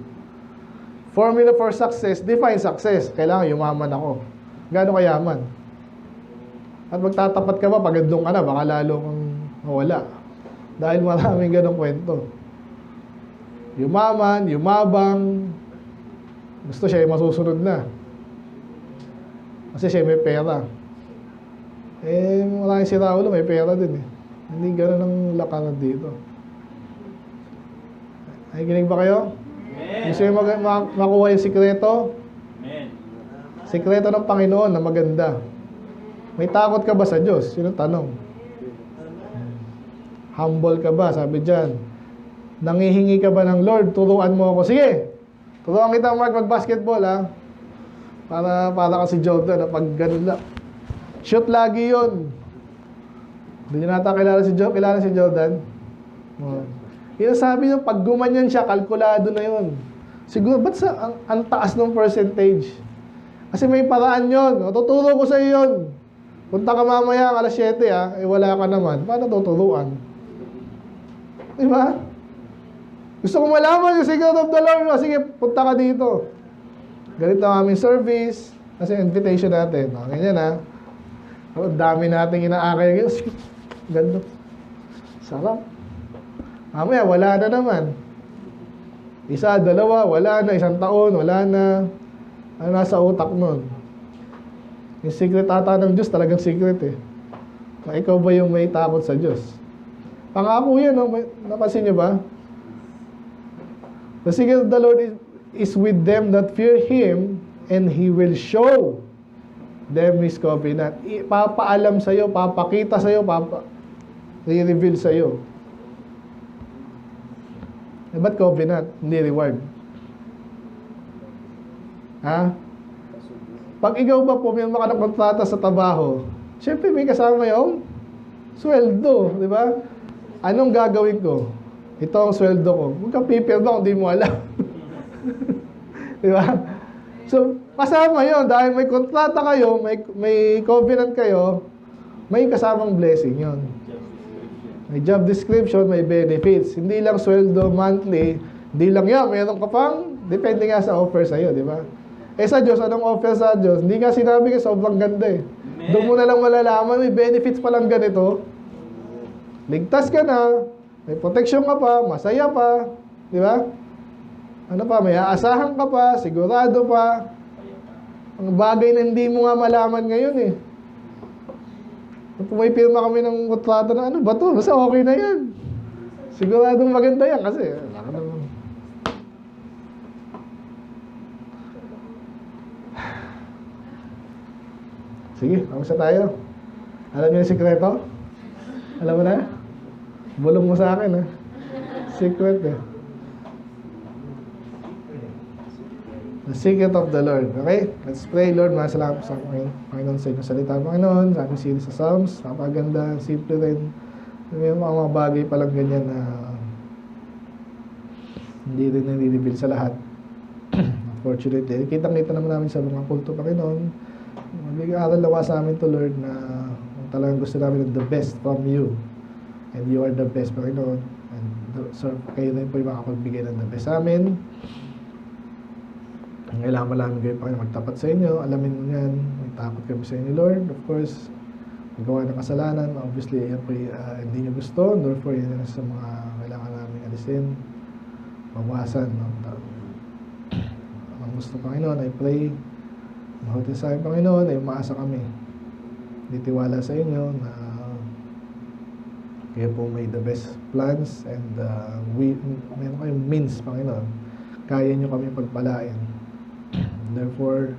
Formula for success, define success. Kailangan yumaman ako. Gaano kayaman? At magtatapat ka ba, pagandong ka na, baka lalo kang mawala. Dahil maraming ganong kwento. Yumaman, yumabang, gusto siya yung masusunod na. Kasi siya may pera. Maraming si Raulo, may pera din eh. Hindi ganon ang lakaran dito. Ay, ginig ba kayo? Gusto nyo makuha yung sikreto? Amen. Sikreto ng Panginoon na maganda. May takot ka ba sa Diyos? Sino tanong? Humble ka ba? Sabi dyan. Nangihingi ka ba ng Lord? Turuan mo ako. Sige! Turuan kita, Mark, mag-basketball, ha? Para ka si Jordan, pag ganun lang. Shoot lagi yun. Hindi nyo nata kilala si Jordan? Sinasabi nyo, pag gumanyan siya, kalkulado na yun. Siguro, ba't ang taas ng percentage? Kasi may paraan yun. O, tuturo ko sa iyo yun. Punta ka mamaya alas 7, wala ka naman. Paano tuturuan? Diba? Gusto ko malaman yung secret of the Lord. Sige, punta ka dito. Ganito ang aming service. Kasi invitation natin. Ganyan Ang dami nating inaakay. Ganda. Sarap. Mamaya, wala na naman. Isa, dalawa, wala na. Isang taon, wala na. Ano nasa utak nun? Yung secret ata ng Diyos, talagang secret Na ikaw ba yung may takot sa Diyos? Pangako yan, napansin niyo ba? The secret of the Lord is with them that fear Him, and He will show them His covenant. Papaalam sa'yo, papakita sa'yo, i-reveal sa'yo. Ba't covenant? Hindi reward. Pag ikaw ba pumirma ka ng kontrata sa trabaho, syempre may kasama yung sweldo, di ba? Anong gagawin ko? Ito ang sweldo ko. Huwag kang pipirma kung di mo alam. Di ba? So, kasama yun. Dahil may kontrata kayo, may covenant kayo, may kasamang blessing yun. May job description, may benefits. Hindi lang sweldo monthly, hindi lang yan. Meron ka pang, depende nga sa offer sa'yo, di ba? Sa Diyos, anong offer sa Diyos? Hindi nga sinabi ka, sobrang ganda Doon mo na lang malalaman, may benefits pa lang ganito. Ligtas ka na, may protection ka pa, masaya pa, di ba? Ano pa, may aasahan ka pa, sigurado pa. Ang bagay na hindi mo nga malaman ngayon Kung may pirma kami ng kontrata na ano ba to? Basta okay na yan. Siguradong maganda yan kasi. Sige, kamusta tayo? Alam niyo yung sikreto? Alam mo na? Bulong mo sa akin Secret The secret of the Lord. Okay? Let's pray. Lord, masalamat sa Panginoon sa inyong salita, Panginoon. Sa aming sili sa Psalms. Napaganda. Simple rin. May mga bagay palang ganyan na hindi rin nare-reveal sa lahat. Unfortunately. Kitang-kita naman namin sa mga kulto, Panginoon. Mag-aaral nawa sa amin to, Lord, na talagang gusto namin the best from you. And you are the best, Panginoon. And so, kayo na po yung makapagbigay ng the best sa amin. Ang kailangan namin gawin, Panginoon, magtapat sa inyo. Alamin mo yan. May takot kami sa inyo, Lord. Of course, magawa ng kasalanan. Obviously, yan po hindi nyo gusto. Therefore, yan sa mga kailangan namin alisin. Mawasan. Ang gusto, Panginoon, I pray. Mahuti sa akin, Panginoon, ay umaasa kami. Ditiwala sa inyo na kayo po may the best plans and meron kayong means, Panginoon. Kaya nyo kami pagpalain. Therefore,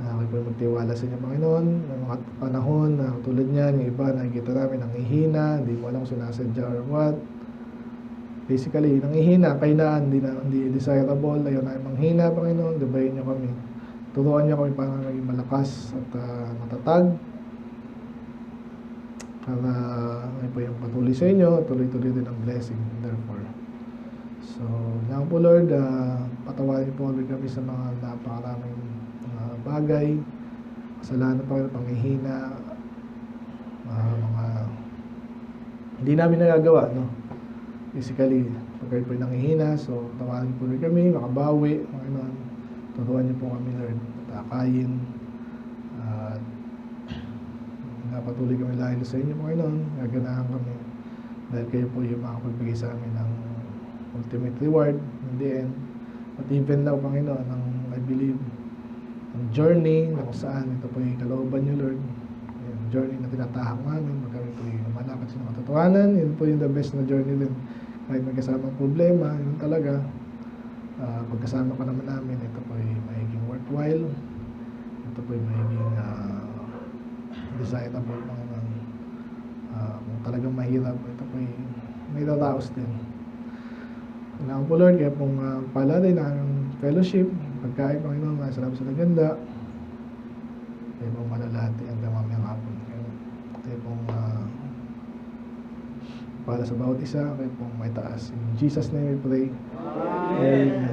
kayo po magtiwala sa inyo, Panginoon. May mga panahon na tulad niyan, yung iba nakikita namin nanghihina, hindi mo alam kung sinasadya or what. Basically, nanghihina, kainaan, hindi desirable, ayaw na manghina, Panginoon, gabayin nyo kami. Turuan niyo kami para maging malakas at matatag. Para ay po yung patuloy sa inyo, tuloy-tuloy din ang blessing, therefore. So, lang po, Lord, patawarin po kami sa mga napakaraming bagay, kasalanan pa rin, panghihina, mga hindi namin nagagawa, no? Basically, pag kayo po yung nanghihina, so tawarin po rin kami, makabawi, turuan niyo po kami, Lord, takayin, at napatuloy kami lahil sa inyo, Panginoon, gaganahan kami, dahil kayo po yung makapagbigay sa amin ng ultimate reward in the end. At even now, Panginoon, I believe, ang journey na kung saan ito po yung kalooban niyo, Lord, yung journey na tinatahak namin, kami po yung malakad sa katotohanan, yun po yung the best na journey din. Kahit may kasamang problema, yun talaga, pagkasama pa naman namin, ito po ay magiging worthwhile, ito po ay magiging desirable, Panginoon. Kung talagang mahirap, ito po ay may daraos din. Kailangan po, Lord, kaya pong pala din ang fellowship, pagkain, Panginoon, salamat sa naganda, kaya pong malalati hanggang mamayang hapon. Kaya pong para sa bawat isa, kayo pong may taas. In Jesus' name we pray. Amen.